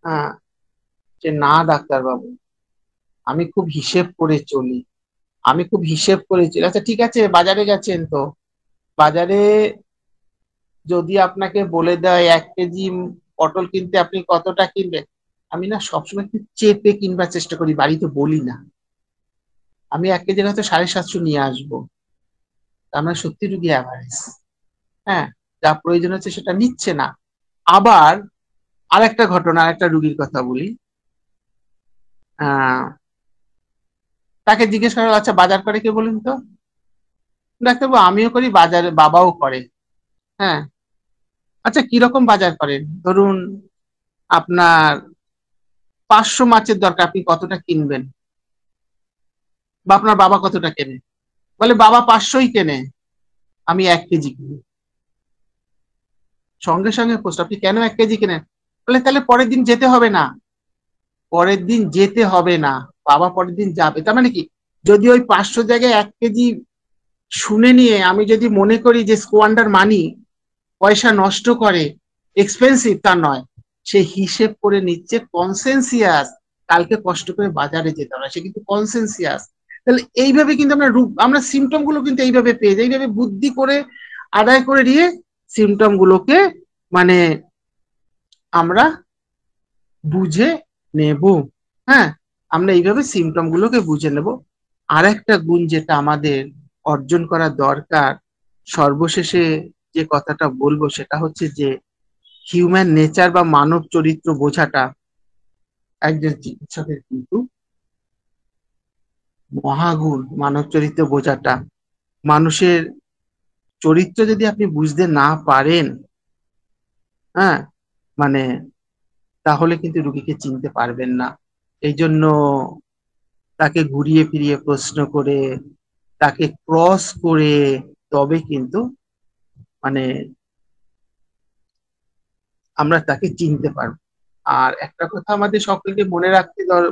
হ্যাঁ, যে না ডাক্তার বাবু, আমি খুব হিসেব করে চলি, আমি খুব হিসেব করে চলি। আচ্ছা ঠিক আছে, বাজারে গেছেন তো, বাজারে যদি আপনাকে বলে দেয় 1 কেজি পটল কিনতে, আপনি কতটা কিনবেন? আমি না সবসময় একটু চেপে কিনবার চেষ্টা করি, বাড়িতে বলি না। আমি 1 কেজির হয়তো 750 নিয়ে আসবো। তার মানে সত্যি রুগী অ্যাভারেজ, হ্যাঁ, যা প্রয়োজন হচ্ছে সেটা নিচ্ছে না। আবার আরেকটা ঘটনা, আরেকটা রুগীর কথা বলি। আহ তাকে জিজ্ঞেস করা হলো, আচ্ছা বাজার করে কে বলুন তো? ডাক্তারবাবু, আমিও করি, বাজারে বাবাও করে। হ্যাঁ, আচ্ছা কিরকম বাজার করেন? ধরুন আপনার 500 মাছের দরকার, আপনি কতটা কিনবেন? বা আপনার বাবা কতটা কেনে? বলে বাবা 500ই কেনে, আমি 1 কেজি কিনি। সঙ্গে সঙ্গে প্রশ্ন, আপনি কেন 1 কেজি কেনেন? বলে তাহলে পরের দিন যেতে হবে না। পরের দিন যেতে হবে না, বাবা পরের দিন যাবে। তার মানে কি, যদি ওই 500 জায়গায় 1 কেজি শুনে নিয়ে আমি যদি মনে করি যে স্কোয়ান্ডার মানি, পয়সা নষ্ট করে, এক্সপেন্সিভ, তা নয়। সে হিসেব করে নিচ্ছে, কনসেনসিয়াস, কালকে কষ্ট করে বাজারে যেতে হবে, সে কিন্তু কনসেনসিয়াস। তাহলে এইভাবে কিন্তু আমরা সিমটম গুলো কিন্তু এইভাবে পেয়ে যাই, এইভাবে বুদ্ধি করে আদায় করে দিয়ে সিমটম গুলোকে মানে আমরা বুঝে নেব। হ্যাঁ, আমরা এইভাবে সিমটম গুলোকে বুঝে নেব। আর একটা গুণ যেটা আমাদের অর্জন করা দরকার, সর্বশেষে যে কথাটা বলবো সেটা হচ্ছে যে হিউম্যান নেচার বা মানব চরিত্র বোঝাটা একজন চিকিৎসকের কিন্তু মহাগুণ। মানব চরিত্র বোঝাটা, মানুষের চরিত্র যদি আপনি বুঝতে না পারেন, হ্যাঁ, মানে তাহলে কিন্তু রুগীকে চিনতে পারবেন না। এই জন্য তাকে ঘুরিয়ে ফিরিয়ে প্রশ্ন করে, তাকে ক্রস করে তবে কিন্তু মানে আমরা তাকে চিনতে পারবো। আর একটা কথা আমাদের সকলকে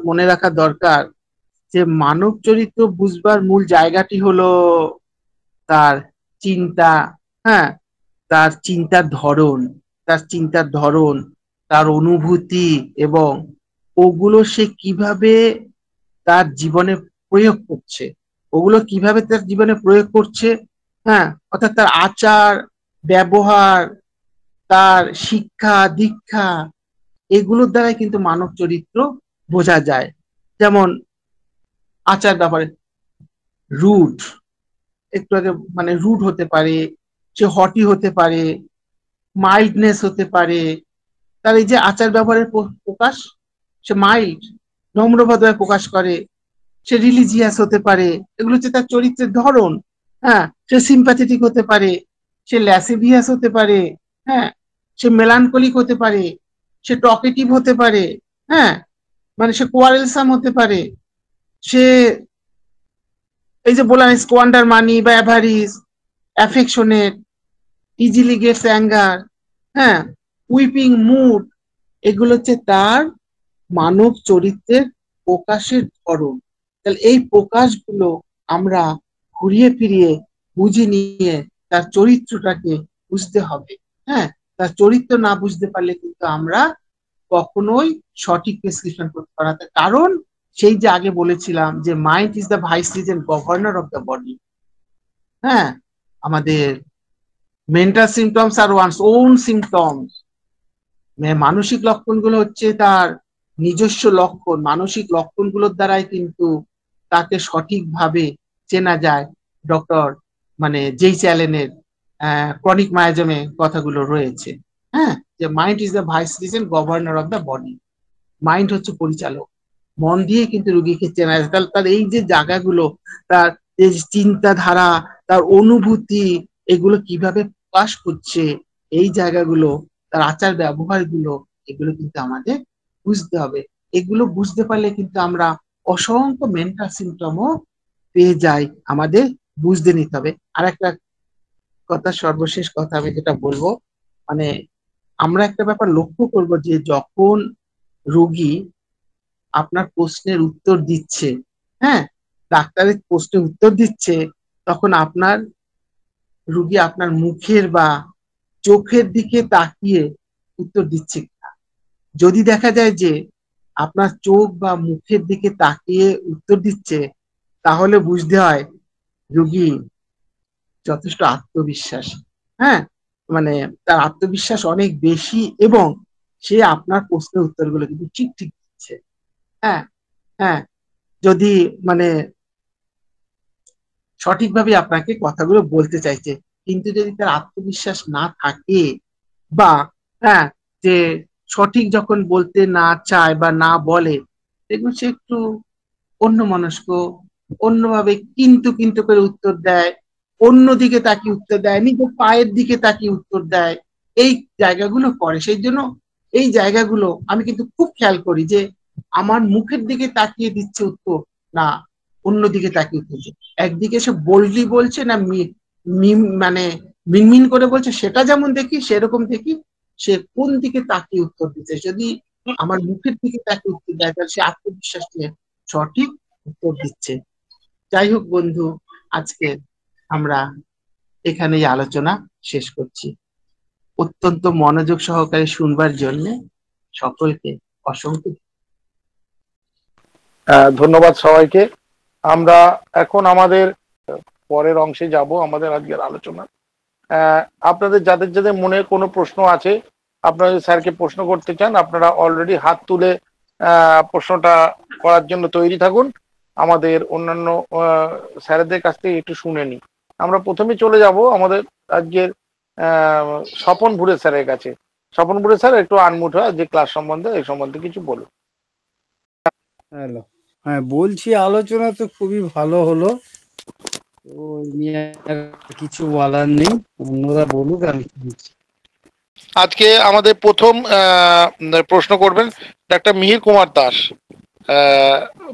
মনে রাখা দরকার, যে মানব চরিত্র বুঝবার মূল জায়গাটি হলো তার চিন্তা। হ্যাঁ, তার চিন্তার ধরন, তার চিন্তার ধরন, তার অনুভূতি, এবং ওগুলো সে কিভাবে তার জীবনে প্রয়োগ করছে, ওগুলো কিভাবে তার জীবনে প্রয়োগ করছে। হ্যাঁ, অর্থাৎ তার আচার ব্যবহার, তার শিক্ষা দীক্ষা, এগুলোর দ্বারাই কিন্তু মানব চরিত্র বোঝা যায়। যেমন আচার ব্যাপারে রুড, একটু আগে রুড হতে পারে, সে হটি হতে পারে, মাইল্ডনেস হতে পারে। তার এই যে আচার ব্যবহারের প্রকাশ, সে মাইল্ড, নম্রভাবে প্রকাশ করে। সে রিলিজিয়াস হতে পারে, এগুলো হচ্ছে তার চরিত্রের ধরন। হ্যাঁ, সে সিম্প্যাথেটিক হতে পারে, সে ল্যাসিভিয়াস হতে পারে, হ্যাঁ, সে মেলানকলিক হতে পারে, সে টকেটিভ হতে পারে, হ্যাঁ, সে কোয়ারেলসাম হতে পারে, সে এই যে বললাম স্কোয়ান্ডার মানি বা অ্যাভারিস, অ্যাফেকশনেট, ইজিলি গেটস অ্যাঙ্গার, হ্যাঁ, উইপিং মুড, এগুলো হচ্ছে তার মানব চরিত্রের প্রকাশের ধরন। তাহলে এই প্রকাশগুলো আমরা ঘুরিয়ে ফিরিয়ে বুঝে নিয়ে তার চরিত্রটাকে বুঝতে হবে। হ্যাঁ, তার চরিত্র না বুঝতে পারলে কিন্তু আমরা কখনোই সঠিক প্রেসক্রিপশন করতে পারি না। কারণ সেই যে আগে বলেছিলাম যে mind is the vice Regent governor of the body. হ্যাঁ, আমাদের মেন্টাল সিমটমস আর ওয়ান্স ওন সিমটমস, মানসিক লক্ষণগুলো হচ্ছে তার নিজস্ব লক্ষণ। মানসিক লক্ষণগুলোর দ্বারাই কিন্তু তাকে সঠিকভাবে চেনা যায়। ডক্টর জেইচ অ্যালেনের ক্রনিক মায়াজমে কথাগুলো রয়েছে। হ্যাঁ, যে mind is the vice Regent governor of the body, mind হচ্ছে পরিচালক। মন দিয়ে কিন্তু রুগীকে চেনা যায়। তাহলে তার এই যে জায়গাগুলো, তার যে চিন্তাধারা, তার অনুভূতি, এগুলো কিভাবে প্রকাশ করছে, এই জায়গাগুলো, তার আচার ব্যবহার গুলো, এগুলো কিন্তু আমাদের বুঝতে হবে। এগুলো বুঝতে পারলে কিন্তু আমরা অসংখ্য মেন্টাল সিমটমও পেয়ে যাই, আমাদের বুঝতে নিতে হবে। আর একটা কথা, সর্বশেষ কথা আমি যেটা বলবো, মানে আমরা একটা ব্যাপার লক্ষ্য করব যে যখন রোগী আপনার প্রশ্নের উত্তর দিচ্ছে, হ্যাঁ, ডাক্তারের প্রশ্নের উত্তর দিচ্ছে, তখন আপনার রুগী আপনার মুখের বা চোখের দিকে তাকিয়ে উত্তর দিচ্ছে কিনা। যদি দেখা যায় যে আপনার চোখ বা মুখের দিকে তাকিয়ে উত্তর দিচ্ছে, তাহলে বুঝতে হয় রুগী যথেষ্ট আত্মবিশ্বাসী। হ্যাঁ, তার আত্মবিশ্বাস অনেক বেশি, এবং সে আপনার প্রশ্নের উত্তরগুলো কিন্তু ঠিক ঠিক দিচ্ছে। হ্যাঁ, হ্যাঁ, যদি মানে সঠিকভাবে আপনাকে কথাগুলো বলতে চাইছে। কিন্তু যদি তার আত্মবিশ্বাস না থাকে, বা হ্যাঁ, যে সঠিক যখন বলতে না চায় বা না বলে, দেখুন সে একটু অন্যমনস্ক, অন্যভাবে কিন্তু কিন্তু করে উত্তর দেয়, অন্যদিকে তাকিয়ে উত্তর দেয়, নিজের পায়ের দিকে তাকিয়ে উত্তর দেয়, এই জায়গাগুলো করে। সেই জন্য এই জায়গাগুলো আমি কিন্তু খুব খেয়াল করি যে আমার মুখের দিকে তাকিয়ে দিচ্ছে উত্তর, না অন্যদিকে তাকিয়ে উত্তর দিচ্ছে। একদিকে সে বোল্ডলি বলছে না মিনমিন করে বলছে, সেটা যেমন দেখি, সেরকম দেখি সে কোন দিকে তাকিয়ে উত্তর দিচ্ছে। যদি আমার মুখের দিকে তাকিয়ে উত্তর দেয়, তাহলে সে আত্মবিশ্বাস নিয়ে সঠিক উত্তর দিচ্ছে। যাই হোক বন্ধু, আজকে আমরা এখানেই আলোচনা শেষ করছি। অত্যন্ত মনোযোগ সহকারে শুনবার জন্য সকলকে অসংখ্য ধন্যবাদ সবাইকে। আমরা এখন আমাদের পরের অংশে যাব আমাদের আজকের আলোচনা। আপনাদের যাদের যাদের মনে কোনো প্রশ্ন আছে, আপনারা যদি স্যারকে প্রশ্ন করতে চান, আপনারা অলরেডি হাত তুলে প্রশ্নটা করার জন্য তৈরি থাকুন। আমাদের অন্যান্য স্যারেদের কাছ থেকে একটু শুনে নিই। আমরা প্রথমে চলে যাব আমাদের আজকের স্বপন ভুরে স্যারের কাছে। স্বপন ভুরে স্যার, একটু আনমিউট হয় যে ক্লাস সম্বন্ধে এই সম্বন্ধে কিছু বলুন। হ্যালো, হ্যাঁ বলছি, আলোচনা তো খুবই ভালো হলো, তো এই নিয়ে আর কিছু বলার নেই, অন্যরা বলুক, আমি শুনছি। আজকে আমাদের প্রথম প্রশ্ন করবেন ডাক্তার মিহির কুমার দাস।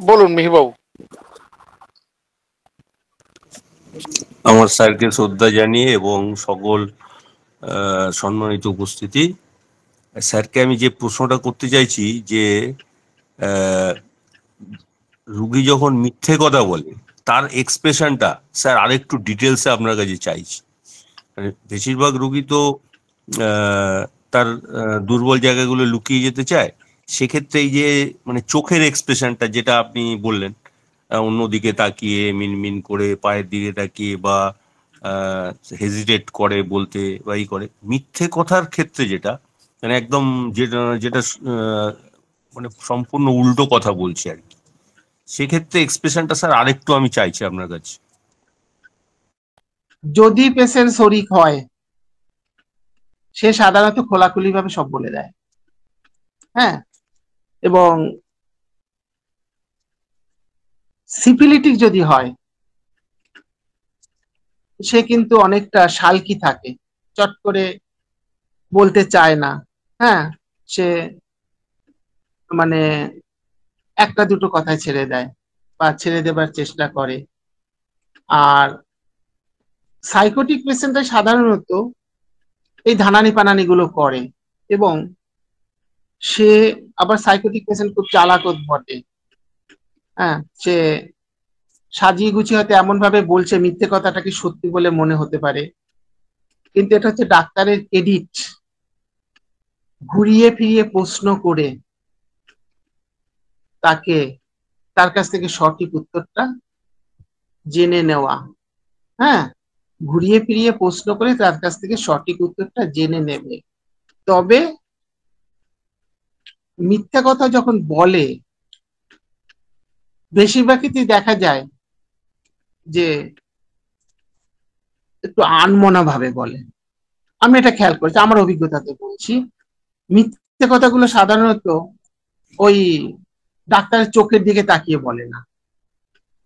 বলুন মিহির বাবু। আমার স্যারকে শ্রদ্ধা জানিয়ে এবং সকল সম্মানিত উপস্থিতি, স্যারকে আমি যে প্রশ্নটা করতে চাইছি যে রুগী যখন মিথ্যে কথা বলে তার এক্সপ্রেশনটা স্যার আরেকটু ডিটেলসে আপনার কাছে চাইছি। মানে বেশিরভাগ রুগী তো তার দুর্বল জায়গাগুলো লুকিয়ে যেতে চায়, সেক্ষেত্রে এই যে মানে চোখের এক্সপ্রেশনটা যেটা আপনি বললেন, অন্যদিকে তাকিয়ে মিনমিন করে, পায়ের দিকে তাকিয়ে, বা হেজিটেট করে বলতে বা ই করে, মিথ্যে কথার ক্ষেত্রে যেটা মানে একদম যেটা যেটা মানে সম্পূর্ণ উল্টো কথা বলছে আর কি, সেক্ষেত্রে এক্সপ্রেশনটা স্যার আরেকটু আমি চাইছি আপনার কাছে। যদি পেশেন্ট শরিক হয়, সে সাধারণত খোলাখুলি ভাবে সব বলে দেয়। হ্যাঁ, এবং সিফিলিটিক যদি হয়, সে কিন্তু অনেকটা শালকি থাকে, চট করে বলতে চায় না। হ্যাঁ, সে মানে একটা দুটো কথায় ছেড়ে দেয় বা ছেড়ে দেবার চেষ্টা করে। আর সাইকোটিক পেশেন্টরা সাধারণত এই ধানানি পানানি গুলো করে, এবং সে আবার সাইকোটিক পেশেন্ট খুব চালাক বটে। হ্যাঁ, সে সাজিয়ে গুছিয়ে হয়তো এমন ভাবে বলছে মিথ্যে কথাটাকে সত্যি বলে মনে হতে পারে, কিন্তু এটা হচ্ছে ডাক্তারের এডিট, ঘুরিয়ে ফিরিয়ে প্রশ্ন করে তাকে তার কাছ থেকে সঠিক উত্তরটা জেনে নেওয়া। হ্যাঁ, ঘুরিয়ে ফিরিয়ে প্রশ্ন করে তার কাছ থেকে সঠিক উত্তরটা জেনে নেবে। তবে মিথ্যা কথা যখন বলে, বেশিরভাগ ক্ষেত্রে দেখা যায় যে একটু আনমনা ভাবে বলে। আমি এটা খেয়াল করেছি, আমার অভিজ্ঞতাতে বলছি। মিথ্যে কথাগুলো সাধারণত ওই ডাক্তারের চোখের দিকে তাকিয়ে বলে না,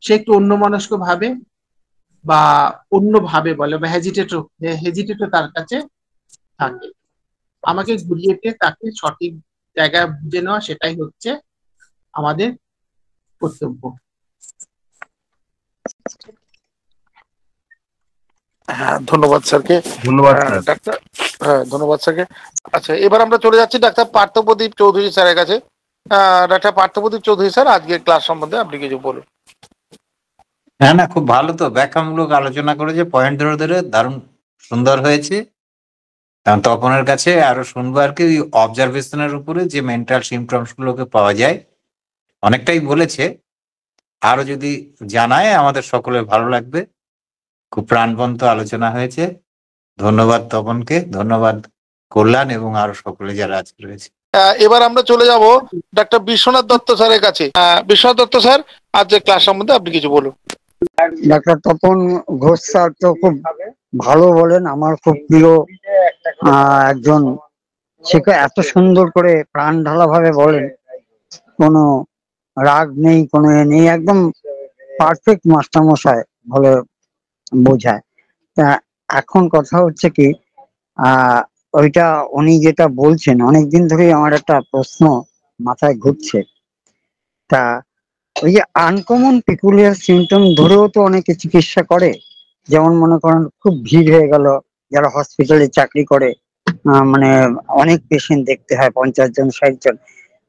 সে একটু অন্যমনস্ক ভাবে বা অন্য ভাবে বলে, বা হেজিটেটও তার কাছে থাকে। আমাকে ঘুরিয়ে দিয়ে তাকে সঠিক জায়গায় বুঝে নেওয়া, সেটাই হচ্ছে আমাদের কর্তব্য। হ্যাঁ, ধন্যবাদ স্যারকে। ধন্যবাদ স্যার। ডাক্তার, হ্যাঁ ধন্যবাদ স্যারকে। আচ্ছা, এবার আমরা চলে যাচ্ছি ডাক্তার পার্থপ্রদীপ চৌধুরী স্যারের কাছে। ডাক্তার পার্থপ্রদীপ চৌধুরী স্যার, আজকের ক্লাস সম্বন্ধে আপনি কিছু বলুন। হ্যাঁ, না খুব ভালো, তো ব্যাখ্যামূলক আলোচনা করেছে, পয়েন্ট ধরে ধরে দারুণ সুন্দর হয়েছে। কারণ তপনের কাছে আরো শুনবো আর কি, ওই অবজারভেশনের উপরে যে মেন্টাল সিমটমস গুলোকে পাওয়া যায়, অনেকটাই বলেছে। আরো যদি জানায় আমাদের সকলের ভালো লাগবে। খুব প্রাণবন্ত আলোচনা হয়েছে। ধন্যবাদ তপনকে, ধন্যবাদ কল্যাণ এবং আরো সকলে যারা আজকে রয়েছে। এবার আমরা চলে যাব ডাক্তার বিশ্বনাথ দত্ত স্যারের কাছে। বিশ্বনাথ দত্ত স্যার, আজকের ক্লাস সম্বন্ধে আপনি কিছু বলুন। ডাক্তার তপন ঘোষ স্যার তো খুব ভালো বলেন, আমার খুব প্রিয় একজন। সে এত সুন্দর করে প্রাণ ঢালা ভাবে বলেন, কোনো রাগ নেই, কোনো এ নেই, একদম পারফেক্ট মাস্টার মশাই বলে বোঝায়। তা এখন কথা হচ্ছে কি, ওইটা উনি যেটা বলছেন, অনেকদিন ধরেই আমার একটা প্রশ্ন মাথায় ঘুরছে। তা ওই যে আনকমন পিকুলিয়ার সিমটম ধরেও তো অনেকে চিকিৎসা করে। যেমন মনে করেন খুব ভিড় হয়ে গেল, যারা হসপিটালে চাকরি করে, মানে অনেক পেশেন্ট দেখতে হয়, 50 জন 60 জন,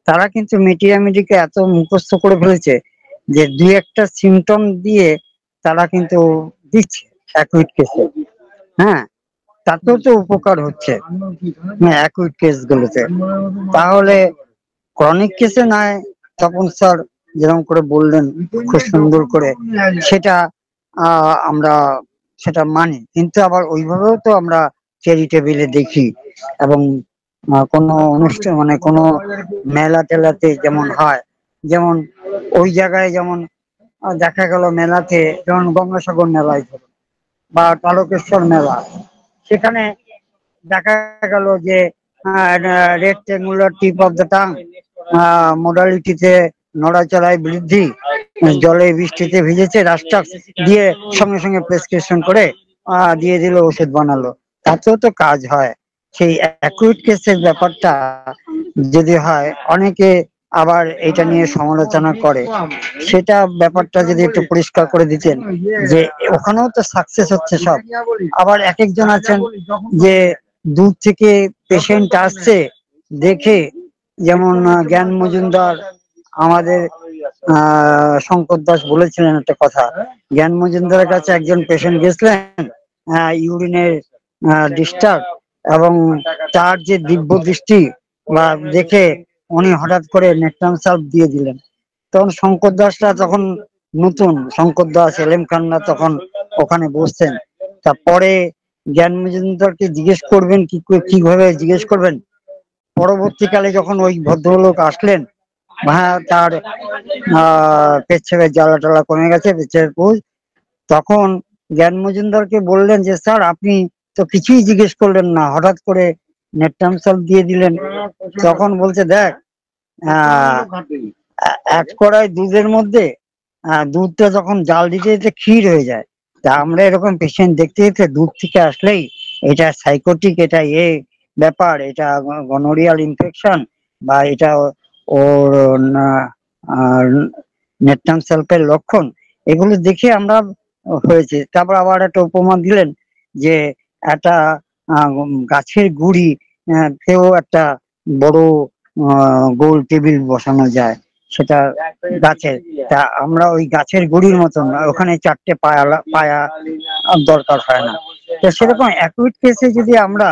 তারা কিন্তু মেডিকে এত মুখস্থ করে ফেলেছে যে দুই একটা সিমটম দিয়ে তারা কিন্তু দিচ্ছে। অ্যাকুইট কেসে, হ্যাঁ, তাতেও তো উপকার হচ্ছে অ্যাকুইট কেস গুলোতে। তাহলে ক্রনিক কেসে নয়, তপন স্যার যেরকম করে বললেন খুব সুন্দর করে, সেটা আমরা সেটা মানি, কিন্তু আবার ওইভাবেও তো আমরা চ্যারিটেবলে দেখি, এবং কোনো অনুষ্ঠান মানে কোনো মেলা টেলাতে যেমন হয়, যেমন ওই জায়গায় যেমন দেখা গেল মেলাতে, যেমন গঙ্গাসাগর মেলায় ধরুন, বা তারকেশ্বর মেলা, সেখানে দেখা গেল যে rectangular tip of the tongue মোডালিটিতে নড়াচড়ায় বৃদ্ধি, জলে বৃষ্টিতে ভিজেছে, রাস্তা দিয়ে সঙ্গে সঙ্গে প্রেসক্রিপশন করে দিয়ে দিল, ওষুধ বানালো, তাতেও তো কাজ হয়। সেই অ্যাকুইট কেসের ব্যাপারটা যদি হয়, অনেকে আবার এটা নিয়ে সমালোচনা করে, সেটা ব্যাপারটা যদি একটু পরিষ্কার করে দিতেন যে ওখানেও তো সাকসেস হচ্ছে সব। আবার এক একজন আছেন যে দূর থেকে পেশেন্ট আসছে দেখে, যেমন জ্ঞান মজুমদার, আমাদের শঙ্কর দাস বলেছিলেন একটা কথা, জ্ঞান মজুমদারের কাছে একজন পেশেন্ট গেছিলেন ইউরিনের ডিস্টার্ব, এবং তার যে দিব্য দৃষ্টি বা দেখে উনি হঠাৎ করে নেট্রাম সাল্ভ দিয়ে দিলেন। তখন শঙ্কর দাসরা তখন নতুন, শঙ্কর দাস এলএম খান্না তখন ওখানে বসছেন। তারপরে জ্ঞান মজুমদারকে জিজ্ঞেস করবেন কিভাবে জিজ্ঞেস করবেন, পরবর্তীকালে যখন ওই ভদ্রলোক আসলেন, হ্যাঁ, তার পেচ্ছাপের জ্বালা টালা কমে গেছে, পেচ্ছাপের পুজ, তখন জ্ঞান মজুমদারকে বললেন যে স্যার আপনি তো কিছুই জিজ্ঞেস করলেন না, হঠাৎ করে নেট্রাম সাল্ভ দিয়ে দিলেন। তখন বলছে দেখ, আহ এক কড়াই দুধের মধ্যে দুধটা যখন জাল দিতে দিতে ক্ষীর হয়ে যায়, তা আমরা এরকম পেশেন্ট দেখতে দেখতে দূর থেকে আসলেই এটা সাইকোটিক, এটা ব্যাপার, এটা গনোরিয়াল ইনফেকশন, বা এটা ওর নেট্রাম সেলফের লক্ষণ, এগুলো দেখে আমরা হয়েছে। তারপর আবার একটা উপমা দিলেন যে একটা গাছের গুড়ি তেও একটা বড় গোল টেবিল বসানো যায়, সেটা গাছের, তা আমরা ওই গাছের গুড়ির মতন, ওখানে চারটে পায়া দরকার হয় না। তো সেরকম অ্যাকুইট কেসে যদি আমরা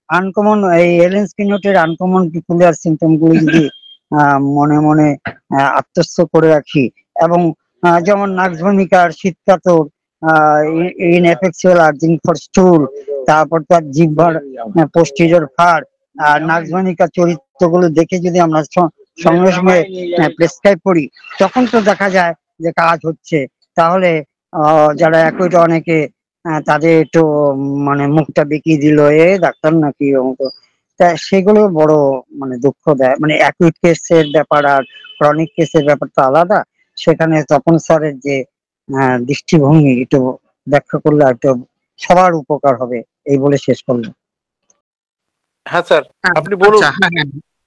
আনকমন এই এলেন স্কিনোটের আনকমন পিকুলিয়ার সিমটম গুলো যদি মনে মনে আত্মস্থ করে রাখি, এবং যেমন নাকভূমিকার শীতকাতর, ইনএফেক্সুয়াল আর্জিং ফর স্টুল, তারপর তার জিহ্বার পোস্টিরিয়র ফার আর নাকভূমিকার চরিত্রগুলো দেখে যদি আমরা সঙ্গে সঙ্গে প্রেসক্রাইব করি, তখন তো দেখা যায় যে কাজ হচ্ছে। তাহলে যারা অ্যাকুইট, অনেকে তাদের একটু মানে মুখটা বেঁকিয়ে দিল, ডাক্তার নাকি অমুক, তা সেগুলো বড় মানে দুঃখ দেয়। মানে অ্যাকুইট কেসের ব্যাপার আর ক্রনিক কেসের ব্যাপারটা আলাদা। সেখানে তপন স্যারের যে দৃষ্টিভঙ্গি একটু ব্যাখ্যা করলে একটু সবার উপকার হবে, এই বলে শেষ করলাম। হ্যাঁ স্যার, আপনি বলুন। আচ্ছা, হ্যাঁ,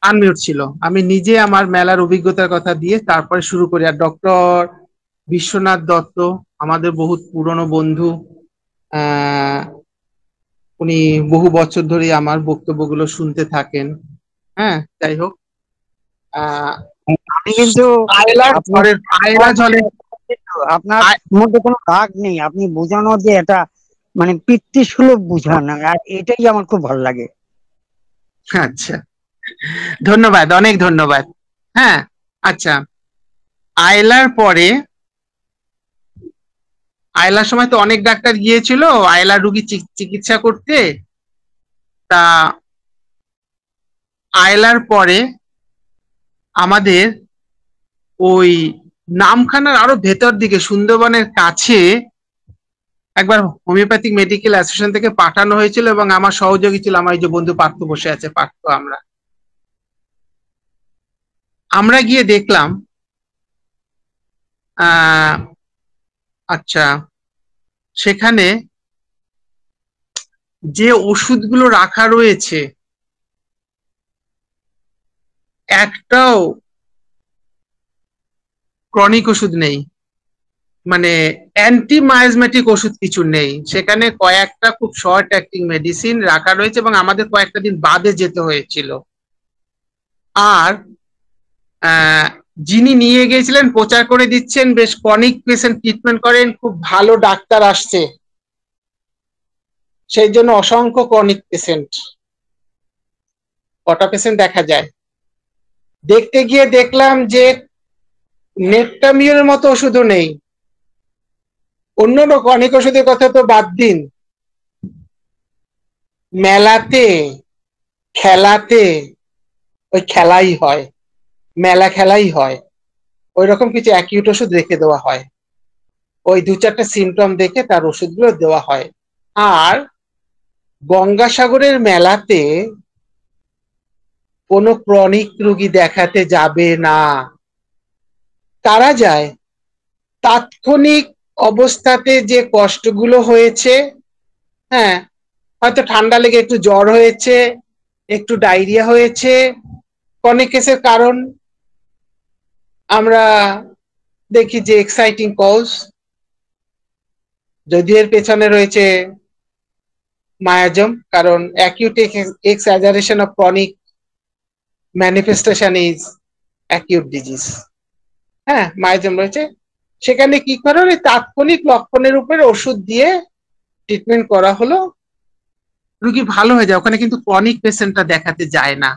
আনমিউট ছিল। আমি নিজে আমার মেলার অভিজ্ঞতার কথা দিয়ে তারপরে শুরু করি। আর ডক্টর বিশ্বনাথ দত্ত আমাদের বহুত পুরনো বন্ধু, উনি বহু বছর ধরে আমার বক্তব্যগুলো শুনতে থাকেন। হ্যাঁ, যাই হোক, আমি কিন্তু আয়লা জলে আপনার মধ্যে কোনো রাগ নেই, আপনি বোঝানো যে এটা মানে পিতৃসুলভ বুঝান, আর এটাই আমার খুব ভালো লাগে। আচ্ছা, ধন্যবাদ, অনেক ধন্যবাদ। হ্যাঁ, আচ্ছা, আয়লার পরে, আয়লার সময় তো অনেক ডাক্তার গিয়েছিল আয়লার রুগী চিকিৎসা করতে। তা আয়লার পরে আমাদের ওই নামখানার আরো ভেতর দিকে সুন্দরবনের কাছে একবার হোমিওপ্যাথিক মেডিকেল অ্যাসোসিয়েশন থেকে পাঠানো হয়েছিল, এবং আমার সহযোগী ছিল আমার এই যে বন্ধু পার্থ বসে আছে, পার্থ। আমরা গিয়ে দেখলাম, আচ্ছা, সেখানে যে ওষুধগুলো রাখা রয়েছে একটাও ক্রনিক ওষুধ নেই, মানে অ্যান্টি মায়াজমেটিক ওষুধ কিছু নেই। সেখানে কয়েকটা খুব শর্ট অ্যাক্টিং মেডিসিন রাখা রয়েছে, এবং আমাদের কয়েকটা দিন বাদে যেতে হয়েছিল। আর যিনি নিয়ে গিয়েছিলেন প্রচার করে দিচ্ছেন বেশ ক্রনিক পেশেন্ট ট্রিটমেন্ট করেন, খুব ভালো ডাক্তার আসছে। সেই জন্য অসংখ্য ক্রনিক পেশেন্ট, কটা পেশেন্ট দেখা যায়। দেখতে গিয়ে দেখলাম যে নেটটামিওর মতো ওষুধও নেই। অন্যান্য ক্রনিক ওষুধের কথা তো বাদ দিন, মেলাতে খেলাতে ওই খেলাই হয়, মেলা খেলাই হয়, ওই রকম কিছু অ্যাকিউট ওষুধ রেখে দেওয়া হয়, ওই 2-4টা সিমটম দেখে তার ওষুধগুলো দেওয়া হয়। আর গঙ্গাসাগরের মেলাতে কোনো ক্রনিক রোগী দেখাতে যাবে না। তারা যায় তাৎক্ষণিক অবস্থাতে যে কষ্টগুলো হয়েছে, হ্যাঁ, হয়তো ঠান্ডা লেগে একটু জ্বর হয়েছে, একটু ডায়রিয়া হয়েছে, ক্রনিক কেসের কারণ আমরা দেখি যে এক্সাইটিং কজ, যদিও এর পেছনে রয়েছে মায়াজম, কারণ acute exaggeration of chronic manifestation is acute disease. হ্যাঁ, মায়াজম রয়েছে। সেখানে কি করে তাৎক্ষণিক লক্ষণের উপরে ওষুধ দিয়ে ট্রিটমেন্ট করা হলো, রুগী ভালো হয়ে যায়। ওখানে কিন্তু ক্রনিক পেশেন্টটা দেখাতে যায় না।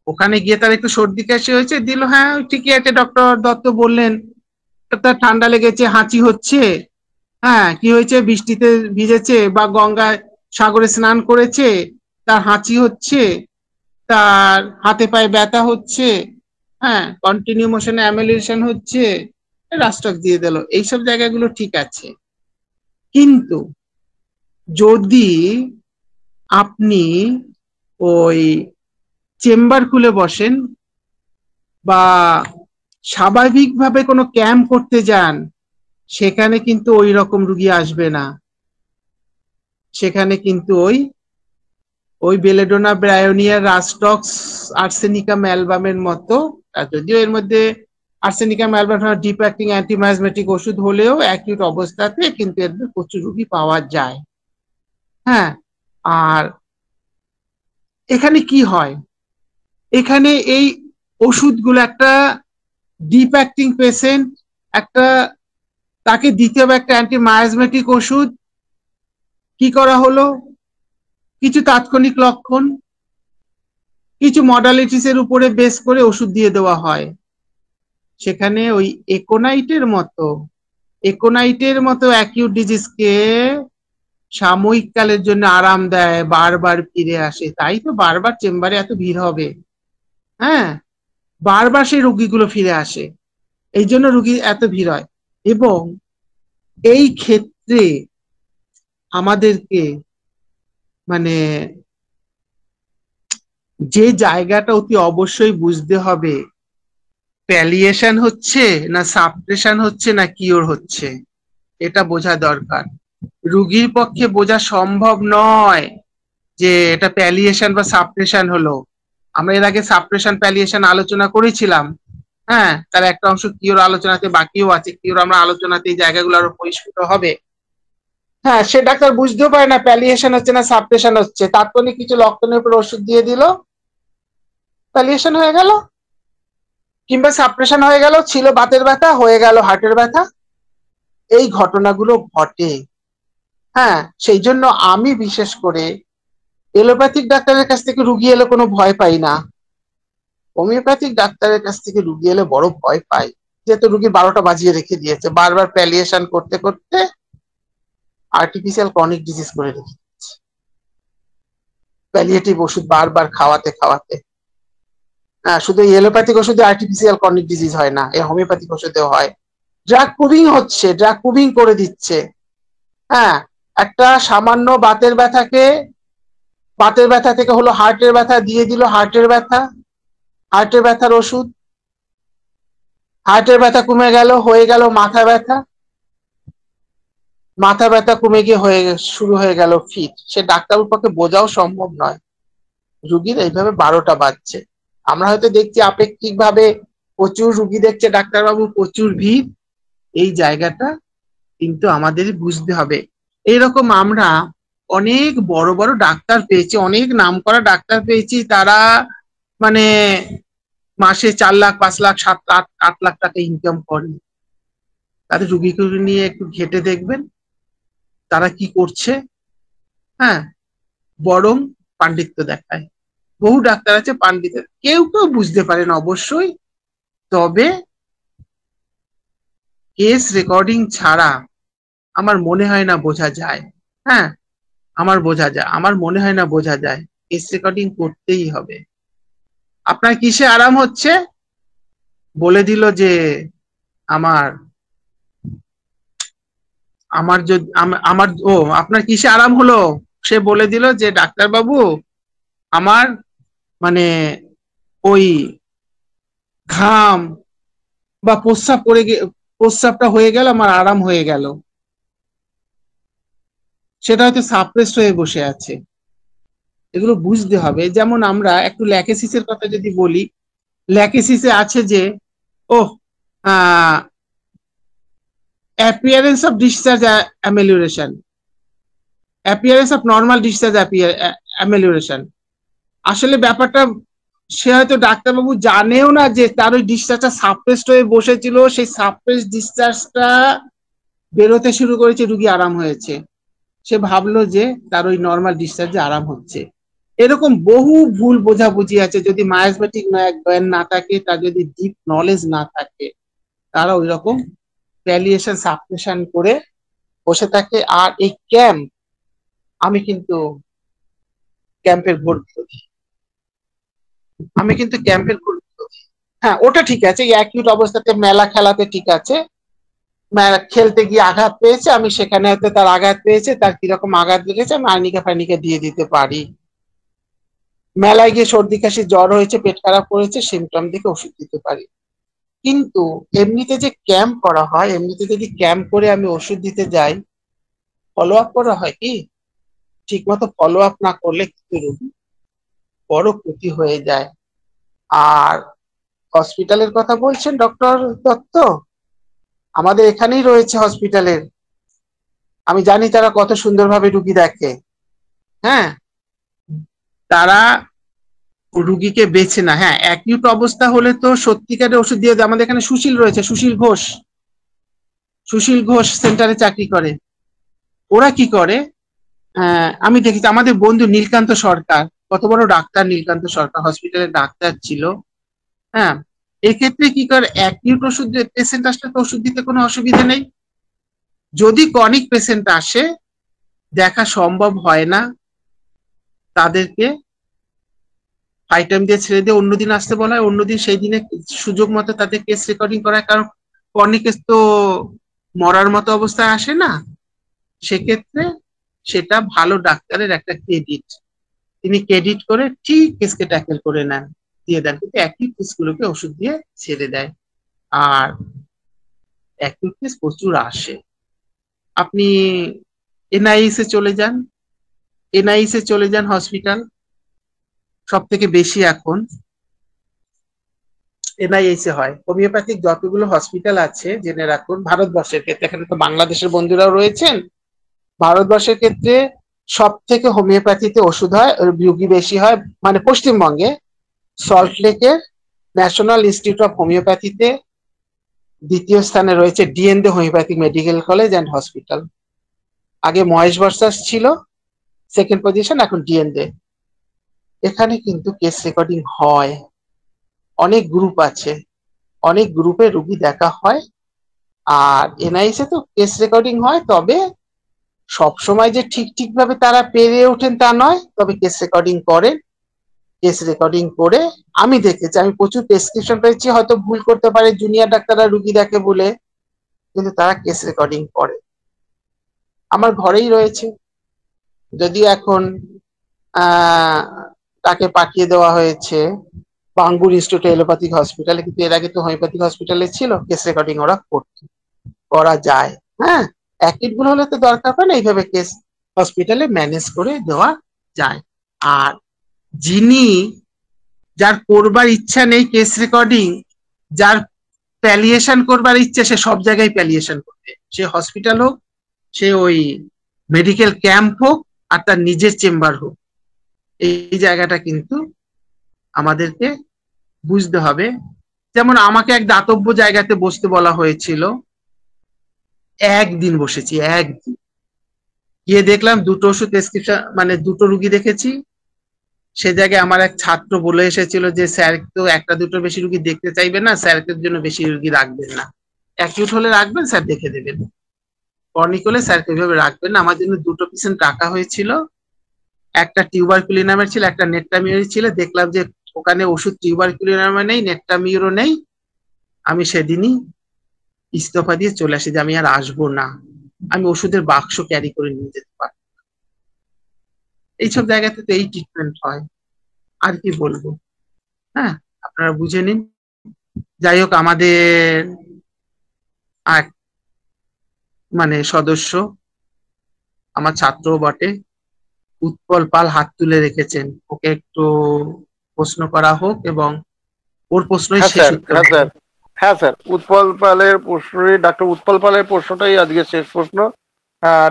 ওখানে গিয়ে তার একটু সর্দি কাশি হয়েছে, দিল, হ্যাঁ ঠিকই আছে, ডক্টর দত্ত বললেন তার ঠান্ডা লেগেছে, হাঁচি হচ্ছে, হ্যাঁ কি হয়েছে, বৃষ্টিতে ভিজেছে বা গঙ্গায় সাগরে স্নান করেছে, তার হাঁচি হচ্ছে, তার হাতে পায়ে ব্যথা হচ্ছে, হ্যাঁ কন্টিনিউ মোশনে অ্যামেলিয়েশন হচ্ছে, রাস্টক দিয়ে দিল, এইসব জায়গাগুলো ঠিক আছে। কিন্তু যদি আপনি ওই চেম্বার খুলে বসেন বা স্বাভাবিকভাবে কোনো ক্যাম্প করতে যান, সেখানে কিন্তু ওই রকম রুগী আসবে না। সেখানে কিন্তু ওই বেলেডোনা, ব্রায়োনিয়া, রাস্টক্স, আর্সেনিকা, ম্যালবামের মতো, যদিও এর মধ্যে আর্সেনিকা, ম্যালবাম ডিপ অ্যাক্টিং অ্যান্টিমায়াজমেটিক ওষুধ হলেও অ্যাকিউট অবস্থাতে কিন্তু এর প্রচুর রুগী পাওয়া যায়। হ্যাঁ, আর এখানে কি হয়, এখানে এই ওষুধগুলো একটা ডিপ অ্যাক্টিং পেশেন্ট, একটা তাকে দিতে হবে একটা অ্যান্টিমায়াজমেটিক ওষুধ, কি করা হলো, কিছু তাৎক্ষণিক লক্ষণ, কিছু মডালিটিস এর উপরে বেস করে ওষুধ দিয়ে দেওয়া হয়। সেখানে ওই একোনাইটের মতো অ্যাকিউট ডিজিজকে সাময়িক কালের জন্য আরাম দেয়, বারবার ফিরে আসে। তাই তো বারবার চেম্বারে এত ভিড় হবে, হ্যাঁ, বারবার সেই রোগীগুলো ফিরে আসে, এই জন্য রোগী এত ভিড় হয়। এবং এই ক্ষেত্রে আমাদেরকে মানে যে জায়গাটা অতি অবশ্যই বুঝতে হবে, প্যালিয়েশন হচ্ছে না সাপ্রেশন হচ্ছে না কিওর হচ্ছে, এটা বোঝা দরকার। রুগীর পক্ষে বোঝা সম্ভব নয় যে এটা প্যালিয়েশন বা সাপ্রেশন হলো। আমরা এর আগে সাপ্রেশন প্যালিয়েশন আলোচনা করেছিলাম, হ্যাঁ, তার একটা অংশ কিওর আলোচনাতে বাকিও আছে, কিওর আমরা আলোচনাতে এই জায়গাগুলো আরো পরিষ্কৃত হবে। হ্যাঁ, সে ডাক্তার বুঝতেও পারে না প্যালিয়েশন হচ্ছে না সাপ্রেশন হচ্ছে, তাৎক্ষণিক কিছু লক্ষণের উপর ওষুধ দিয়ে দিল, প্যালিয়েশন হয়ে গেল, কিংবা সাপ্রেশন হয়ে গেল, ছিল বাতের ব্যথা হয়ে গেল হার্টের ব্যথা, এই ঘটনাগুলো ঘটে। হ্যাঁ, সেই জন্য আমি বিশেষ করে এলোপ্যাথিক ডাক্তারের কাছ থেকে রুগী এলে কোনো ভয় পাই না, হোমিওপ্যাথিক ডাক্তারের কাছ থেকে রুগী এলে বড় ভয় পাই, যেহেতু রুগীর 12টা বাজিয়ে রেখে দিয়েছে, বারবার প্যালিয়েশন করতে করতে আর্টিফিশিয়াল ক্রনিক ডিজিজ করে রেখে দিয়েছে, প্যালিয়েটিভ ওষুধ বারবার খাওয়াতে খাওয়াতে। হ্যাঁ, শুধু এলোপ্যাথিক ওষুধে আর্টিফিশিয়াল ক্রনিক ডিজিজ হয় না, এই হোমিওপ্যাথিক ওষুধেও হয়। ড্রাগ প্রুভিং হচ্ছে, ড্রাগ প্রুভিং করে দিচ্ছে। হ্যাঁ, একটা সামান্য বাতের ব্যথা থেকে হলো হার্টের ব্যথা, দিয়ে দিল হার্টের ব্যথার ওষুধ, হার্টের ব্যথা কমে গেল, হয়ে গেল মাথা ব্যথা কমে গিয়ে শুরু হয়ে গেল ফিট। সে ডাক্তারের পক্ষে বোঝাও সম্ভব নয়, রুগীর এইভাবে 12টা বাজছে। আমরা হয়তো দেখছি আপেক্ষিক ভাবে প্রচুর রুগী দেখছে ডাক্তারবাবু, প্রচুর ভিড়, এই জায়গাটা কিন্তু আমাদেরই বুঝতে হবে। এইরকম আমরা অনেক বড় বড় ডাক্তার পেয়েছি, অনেক নামকরা ডাক্তার পেয়েছি, তারা মানে মাসে 4 লাখ 5 লাখ 7 লাখ 8 লাখ টাকা ইনকাম করে। তাদের রুগীকে নিয়ে একটু ঘেটে দেখবেন তারা কি করছে। হ্যাঁ, বরং পাণ্ডিত্য দেখায়। বহু ডাক্তার আছে পাণ্ডিত্য, কেউ কেউ বুঝতে পারেন অবশ্যই, তবে কেস রেকর্ডিং ছাড়া আমার মনে হয় না বোঝা যায়। হ্যাঁ, আমার মনে হয় না বোঝা যায়। কেস রেকর্ডিং করতেই হবে। আপনার কিসে আরাম হচ্ছে? বলে দিল যে আমার আমার যদি আমার ও আপনার কিসে আরাম হলো? সে বলে দিল যে ডাক্তার বাবু, আমার মানে ওই ঘাম বা প্রস্রাবটা হয়ে গেল, আমার আরাম হয়ে গেল। সেটা হয়তো সাপ্রেসড হয়ে বসে আছে। এগুলো বুঝতে হবে। যেমন আমরা একটু ল্যাকেসিসের কথা যদি বলি, ল্যাকেসিসে আছে যে ও appearance of discharge amelioration, appearance of normal discharge amelioration. আসলে ব্যাপারটা সে হয়তো ডাক্তারবাবু জানেও না যে তার ওই ডিসচার্জটা সাপ্রেসড হয়ে বসেছিল, সেই সাপ্রেস ডিসচার্জটা বেরোতে শুরু করেছে, রুগী আরাম হয়েছে। সে ভাবলো যে তার ওই নর্মাল ডিসচার্জে আরাম হচ্ছে। এরকম বহু ভুল বোঝাবুঝি আছে। যদি মায়াজমেটিক জ্ঞান না থাকে, তার যদি ডিপ নলেজ না থাকে, তারা ওই রকম ভ্যালিয়েশন সাপ্রেশন করে বসে থাকে। আর এই ক্যাম্প, আমি কিন্তু ক্যাম্পের বিরোধী। হ্যাঁ, ওটা ঠিক আছে, অ্যাকিউট অবস্থাতে মেলা খেলাতে ঠিক আছে। খেলতে গিয়ে আঘাত পেয়েছে, আমি সেখানে হয়তো তার আঘাত পেয়েছে, তার কিরকম আঘাত লেগেছে আমি আর্নিকা ফার্নিকা দিয়ে দিতে পারি। মেলায় গিয়ে সর্দি কাশি জ্বর হয়েছে, পেট খারাপ করেছে, সিমটম দেখে ওষুধ দিতে পারি। কিন্তু এমনিতে যে ক্যাম্প করা হয়, এমনিতে যদি ক্যাম্প করে আমি ওষুধ দিতে যাই, ফলো আপ করা হয় কি? ঠিক মতো ফলো আপ না করলে কিন্তু রোগী বড় ক্ষতি হয়ে যায়। আর হসপিটালের কথা বলছেন ডক্টর দত্ত, আমাদের এখানেই রয়েছে হসপিটালের। আমি জানি তারা কত সুন্দরভাবে রুগী দেখে। হ্যাঁ, তারা রুগীকে বেছে না। হ্যাঁ, অ্যাকিউট অবস্থা হলে তো সত্যিকারের ওষুধ দিয়ে দেয়। আমাদের এখানে সুশীল রয়েছে, সুশীল ঘোষ সেন্টারে চাকরি করে। ওরা কি করে, আমি দেখেছি আমাদের বন্ধু নীলকান্ত সরকার, কত বড় ডাক্তার নীলকান্ত সরকার, হসপিটালের ডাক্তার ছিল। হ্যাঁ, এক্ষেত্রে কি করে, অ্যাকিউট ওষুধ পেশেন্ট আসলে তো ওষুধ দিতে কোনো অসুবিধা নেই। যদি ক্রনিক পেশেন্ট আসে, দেখা সম্ভব হয় না, তাদেরকে আইটেম দিয়ে ছেড়ে দিয়ে অন্যদিন আসতে বলা হয়। অন্যদিন সেই দিনে সুযোগ মতো তাদের কেস রেকর্ডিং করা হয়, কারণ ক্রনিক কেস তো মরার মতো অবস্থায় আসে না। সেক্ষেত্রে সেটা ভালো ডাক্তারের একটা ক্রেডিট, তিনি ক্রেডিট করে ঠিক কেসকে ট্যাকেল করে নেন, দিয়ে দেন। কিন্তু একই কেসগুলোকে ওষুধ দিয়ে ছেড়ে দেয়। আর একই কেস প্রচুর আসে। আপনি এনআইএস এ চলে যান হসপিটাল, সব থেকে বেশি এখন এনআইএস এ হয়। হোমিওপ্যাথিক যতগুলো হসপিটাল আছে জেনে রাখুন, ভারতবর্ষের ক্ষেত্রে, এখানে তো বাংলাদেশের বন্ধুরাও রয়েছেন, ভারতবর্ষের ক্ষেত্রে সব থেকে হোমিওপ্যাথিতে ওষুধ হয়, রুগী বেশি হয়। মানে পশ্চিমবঙ্গে সল্টলেকের ন্যাশনাল ইনস্টিটিউট অফ হোমিওপ্যাথিতে দ্বিতীয় স্থানে রয়েছে ডিএনডে homeopathic medical college and hospital. আগে মহেশ ভার্সাস ছিল সেকেন্ড পজিশন, এখন ডিএনডে। এখানে কিন্তু কেস রেকর্ডিং হয়, অনেক গ্রুপ আছে, অনেক গ্রুপে রুগী দেখা হয়। আর এনআইএস এ তো কেস রেকর্ডিং হয়, তবে সব সময় যে ঠিক ভাবে তারা পেরে ওঠেন তা নয়, তবে কেস রেকর্ডিং করেন। কেস রেকর্ডিং করে আমি দেখেছি, আমি প্রচুর প্রেসক্রিপশন পেয়েছি, হয়তো ভুল করতে পারে জুনিয়র ডাক্তাররা রুগী দেখে বলে, কিন্তু তারা কেস রেকর্ডিং করে। আমার ঘরেই রয়েছে, যদিও এখন তাকে পাঠিয়ে দেওয়া হয়েছে বাঙ্গুর ইনস্টিটিউট এলোপ্যাথিক হসপিটালে, কিন্তু এর আগে তো হোমিওপ্যাথিক হসপিটালে ছিল, কেস রেকর্ডিং ওরা করা যায়। হ্যাঁ, অ্যাকিউট গুলো হলে তো দরকার হয় না, এইভাবে কেস হসপিটালে ম্যানেজ করে দেওয়া যায়। আর যার করবার ইচ্ছা নেই কেস রেকর্ডিং, যার প্যালিয়েশন করবার ইচ্ছে, সে সব জায়গায় প্যালিয়েশন করবে, সে হসপিটাল হোক, সে ওই মেডিকেল ক্যাম্প হোক, আর তার নিজের চেম্বার হোক। এই জায়গাটা কিন্তু আমাদেরকে বুঝতে হবে। যেমন আমাকে এক দাতব্য জায়গাতে বসতে বলা হয়েছিল, একদিন বসেছি, একদিন। গিয়ে দেখলাম দুটো ওষুধ প্রেসক্রিপশন, মানে দুটো রুগী দেখেছি। সে জায়গায় আমার এক ছাত্র বলে এসেছিল যে স্যার তো একটা দুটো বেশি রুগী দেখতে চাইবেন না, স্যারকে জন্য বেশি রুগী রাখবেন না, অ্যাকিউট হলে রাখবেন, স্যার দেখে দেবেন, ক্রনিক হলে স্যার কিভাবে রাখবেন না। আমার জন্য দুটো পেশেন্ট রাখা হয়েছিল, একটা টিউবারকুলিনামের ছিল, একটা নেট্টামিউর ছিল। দেখলাম যে ওখানে ওষুধ টিউবারকুলিনামে নেই, নেট্টামিউরও নেই। আমি সেদিনই ইস্তফা দিয়ে চলে আসি যে আমি আর আসবো না, আমি ওষুধের বাক্স ক্যারি করে নিয়ে যেতে পারি। এইসব জায়গাতে তো এই ট্রিটমেন্ট হয়, আর কি বলবো। হ্যাঁ, আপনারা বুঝে নিন। যাই হোক, আমাদের এক মানে সদস্য, আমার ছাত্র বটে, উৎপল পাল হাত তুলে রেখেছেন, ওকে একটু প্রশ্ন করা হোক এবং ওর প্রশ্নই হ্যাঁ শেষ স্যার, উত্তর হ্যাঁ হবে। স্যার, হ্যাঁ স্যার, উৎপল পালের প্রশ্নই, ডাক্তার উৎপল পালের প্রশ্নটাই আজকে শেষ প্রশ্ন।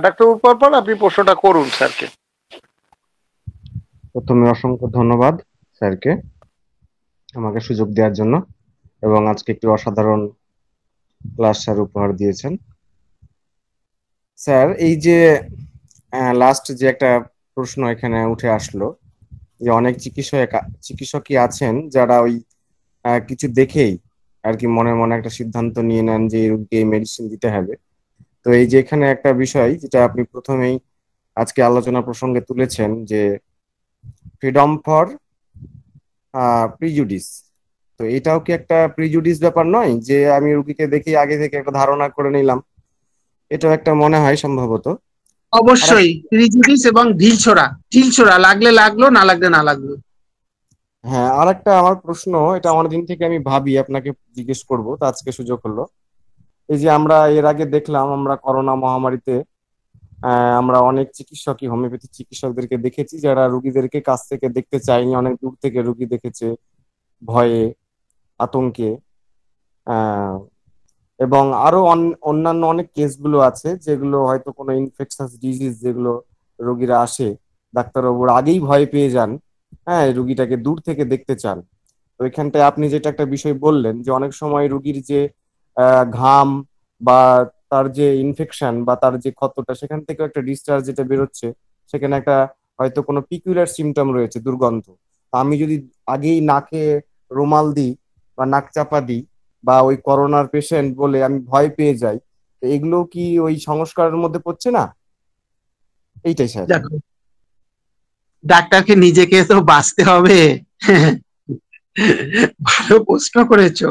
ডাক্তার উৎপল পাল, আপনি প্রশ্নটা করুন স্যারকে। প্রথমে অসংখ্য ধন্যবাদ স্যারকে আমাকে সুযোগ দেওয়ার জন্য, এবং আজকে একটি অসাধারণ ক্লাস স্যার উপহার দিয়েছেন। স্যার, এই যে লাস্ট যে একটা প্রশ্ন এখানে উঠে আসলো, যে অনেক চিকিৎসকই আছেন যারা ওই কিছু দেখেই আর কি মনে মনে একটা সিদ্ধান্ত নিয়ে নেন যে এই রোগীকে এই মেডিসিন দিতে হবে। তো এই যে এখানে একটা বিষয় যেটা আপনি প্রথমেই আজকে আলোচনা প্রসঙ্গে তুলেছেন, যে ফ্রিডম ফর প্রিজুডিস, তো এটাও কি একটা প্রিজুডিস ব্যাপার নয়, যে আমি রুগীকে দেখি আগে থেকে একটা ধারণা করে নিলাম? এটাও একটা মনে হয় সম্ভবত। আর অবশ্যই প্রিজুডিস এবং ঢিল ছোড়া, লাগলে লাগলো, না লাগলে না লাগলো। হ্যাঁ, আর একটা আমার প্রশ্ন, এটা অনেকদিন থেকে আমি ভাবি আপনাকে জিজ্ঞেস করব, তো আজকে সুযোগ হলো। এই যে আমরা এর আগে দেখলাম, আমরা করোনা মহামারীতে আমরা অনেক চিকিৎসকই, হোমিওপ্যাথি চিকিৎসকদেরকে দেখেছি যারা রুগীদেরকে কাছ থেকে দেখতে চায়নি, অনেক দূর থেকে রুগী দেখেছে ভয়ে, আতঙ্কে। আহ এবং আরো অন্যান্য অনেক কেসগুলো আছে যেগুলো হয়তো কোনো ইনফেকশাস ডিজিজ, যেগুলো রোগীরা আসে, ডাক্তারবাবুরা আগেই ভয় পেয়ে যান, হ্যাঁ, রুগীটাকে দূর থেকে দেখতে চান। তো এখানটায় আপনি যেটা একটা বিষয় বললেন, যে অনেক সময় রুগীর যে ঘাম বা তার যে ইনফেকশন বা তার যে ক্ষতটা, সেখান থেকে একটা ডিসচার্জ যেটা বেরোচ্ছে, সেখানে একটা হয়তো কোনো পিকুলার সিমটম রয়েছে, দুর্গন্ধ। তো আমি যদি আগেই নাকে রুমাল দিই বা নাক চাপা দিই, বা ওই করোনার পেশেন্ট বলে আমি ভয় পেয়ে যাই, তো এগুলো কি ওই সংস্কারের মধ্যে পড়ছে না? এইটাই স্যার। দেখো, ডাক্তারকে নিজেকে তো বাঁচতে হবে। ভালো প্রশ্ন করেছো।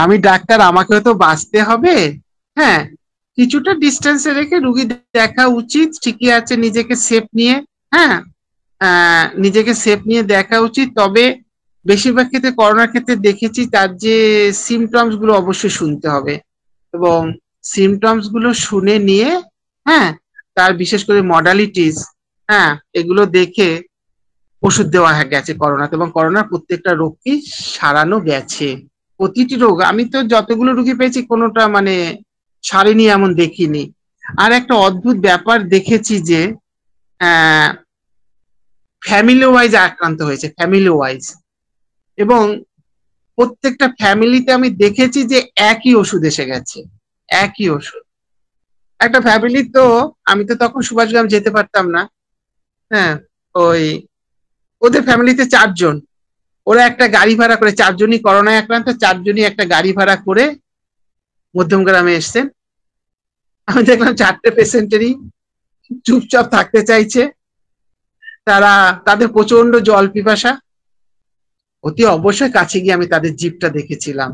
আমি ডাক্তার, আমাকেও তো বাঁচতে হবে। হ্যাঁ, কিছুটা ডিস্টেন্সে রেখে রুগী দেখা উচিত, ঠিকই আছে, নিজেকে সেফ নিয়ে। হ্যাঁ, নিজেকে সেফ নিয়ে দেখা উচিত। তবে বেশিরভাগ ক্ষেত্রে, করোনার ক্ষেত্রে দেখেছি তার যে সিমটমস গুলো অবশ্যই শুনতে হবে, এবং সিমটমস গুলো শুনে নিয়ে, হ্যাঁ, তার বিশেষ করে মডালিটিস, হ্যাঁ, এগুলো দেখে ওষুধ দেওয়া গেছে করোনাতে, এবং করোনার প্রত্যেকটা রোগকেই সারানো গেছে। প্রতিটি রোগ, আমি তো যতগুলো রোগী পেয়েছি কোনোটা মানে সারেনি এমন দেখিনি। আর একটা অদ্ভুত ব্যাপার দেখেছি যে ফ্যামিলি ওয়াইজ আক্রান্ত হয়েছে, ফ্যামিলি ওয়াইজ, এবং প্রত্যেকটা ফ্যামিলিতে আমি দেখেছি যে একই ওষুধ এসে গেছে, একই ওষুধ। একটা ফ্যামিলি তো, আমি তো তখন সুভাষগ্রাম যেতে পারতাম না। হ্যাঁ, ওই ওদের ফ্যামিলিতে 4 জন, ওরা একটা গাড়ি ভাড়া করে, 4 জনই করোনায় আক্রান্ত, 4 জনই একটা গাড়ি ভাড়া করে মধ্যমগ্রামে এসছেন। আমি দেখলাম 4টে পেশেন্টেরই চুপচাপ থাকতে চাইছে, তারা, তাদের প্রচন্ড জল পিপাসা। অতি অবশ্যই কাছে গিয়ে আমি তাদের জিভটা দেখেছিলাম,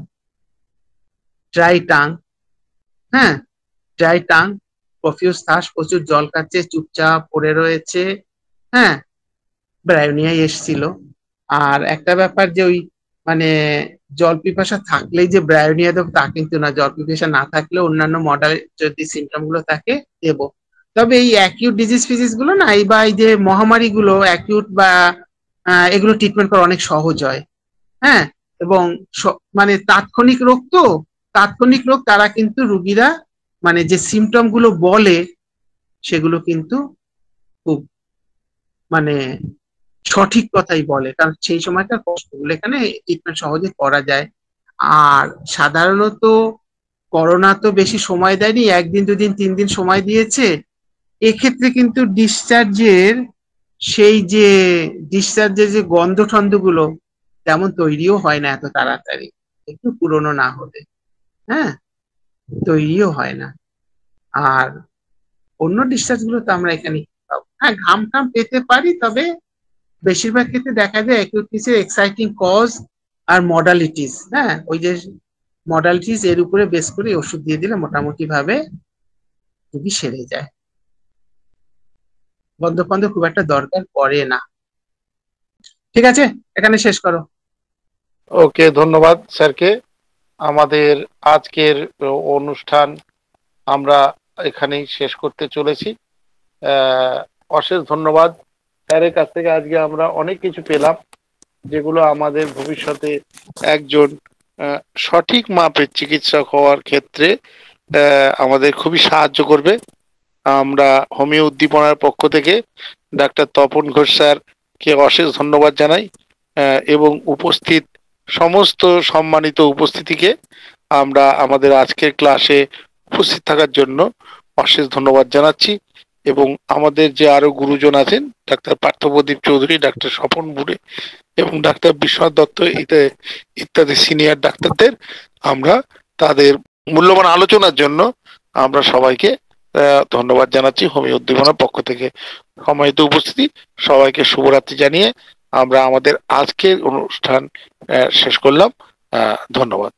ড্রাই টাং। হ্যাঁ, ড্রাই টাং, প্রফিউজ থার্স্ট, প্রচুর জল খাচ্ছে, চুপচাপ পড়ে রয়েছে। হ্যাঁ, ব্রায়োনিয়াই এসছিল। আর একটা ব্যাপার যে ওই মানে জল পিপাসা থাকলেই যে ব্রায়োনিয়া দেবো তা কিন্তু না, জল পিপাসা না থাকলে অন্যান্য মডাল যদি সিমটম গুলো থাকে দেবো। তবে এই অ্যাকিউট ডিজিজ ফিজিজ গুলো না, এই বা এই যে মহামারী গুলো অ্যাকিউট বা এগুলো ট্রিটমেন্ট করা অনেক সহজ হয়। হ্যাঁ, এবং মানে তাৎক্ষণিক রোগ তো, তাৎক্ষণিক রোগ, তারা কিন্তু রুগীরা মানে যে সিমটম গুলো বলে সেগুলো কিন্তু খুব মানে সঠিক কথাই বলে, কারণ সেই সময়কার কষ্টগুলো এখানে ট্রিটমেন্ট সহজে করা যায়। আর সাধারণত করোনা তো বেশি সময় দেয়নি, 1 দিন 2 দিন 3 দিন সময় দিয়েছে। এক্ষেত্রে কিন্তু ডিসচার্জের যে গন্ধ টন্ধ গুলো তেমন তৈরিও হয় না এত তাড়াতাড়ি, একটু পুরনো না হলে। হ্যাঁ, তৈরিও হয় না। আর অন্য ডিসচার্জ গুলো তো আমরা এখানে পাবো। হ্যাঁ, ঘাম টাম পেতে পারি, তবে বেশিরভাগ ক্ষেত্রে দেখা যায় অ্যাকিউটিসের এক্সাইটিং কজ আর মডালিটিস, হ্যাঁ ওই যে মডালিটিস এর উপরে বেস করে ওষুধ দিয়ে দিলে মোটামুটি ভাবে রোগী সেরে যায়, বন্ধ ফন্ধ খুব একটা দরকার পড়ে না। ঠিক আছে, এখানে শেষ করো। ওকে, ধন্যবাদ স্যারকে। আমাদের আজকের অনুষ্ঠান আমরা এখানেই শেষ করতে চলেছি। অশেষ ধন্যবাদ স্যারের কাছ থেকে। আজকে আমরা অনেক কিছু পেলাম যেগুলো আমাদের ভবিষ্যতে একজন সঠিক মাপের চিকিৎসক হওয়ার ক্ষেত্রে আমাদের খুবই সাহায্য করবে। আমরা হোমিও উদ্দীপনার পক্ষ থেকে ডাক্তার তপন ঘোষ স্যারকে অশেষ ধন্যবাদ জানাই, এবং উপস্থিত সমস্ত সম্মানিত উপস্থিতিকে আমরা আমাদের আজকের ক্লাসে উপস্থিত থাকার জন্য অশেষ ধন্যবাদ জানাচ্ছি। এবং আমাদের যে আরো গুরুজন আছেন, ডাক্তার পার্থপ্রদীপ চৌধুরী, ডাক্তার স্বপন বুড়ে এবং ডাক্তার বিশ্বনাথ দত্ত ইত্যাদি সিনিয়র ডাক্তারদের আমরা তাদের মূল্যবান আলোচনার জন্য আমরা সবাইকে ধন্যবাদ জানাচ্ছি হোমিও উদ্দীপনার পক্ষ থেকে। সম্মানিত উপস্থিতি, সবাইকে শুভরাত্রি জানিয়ে আমরা আমাদের আজকের অনুষ্ঠান শেষ করলাম। ধন্যবাদ।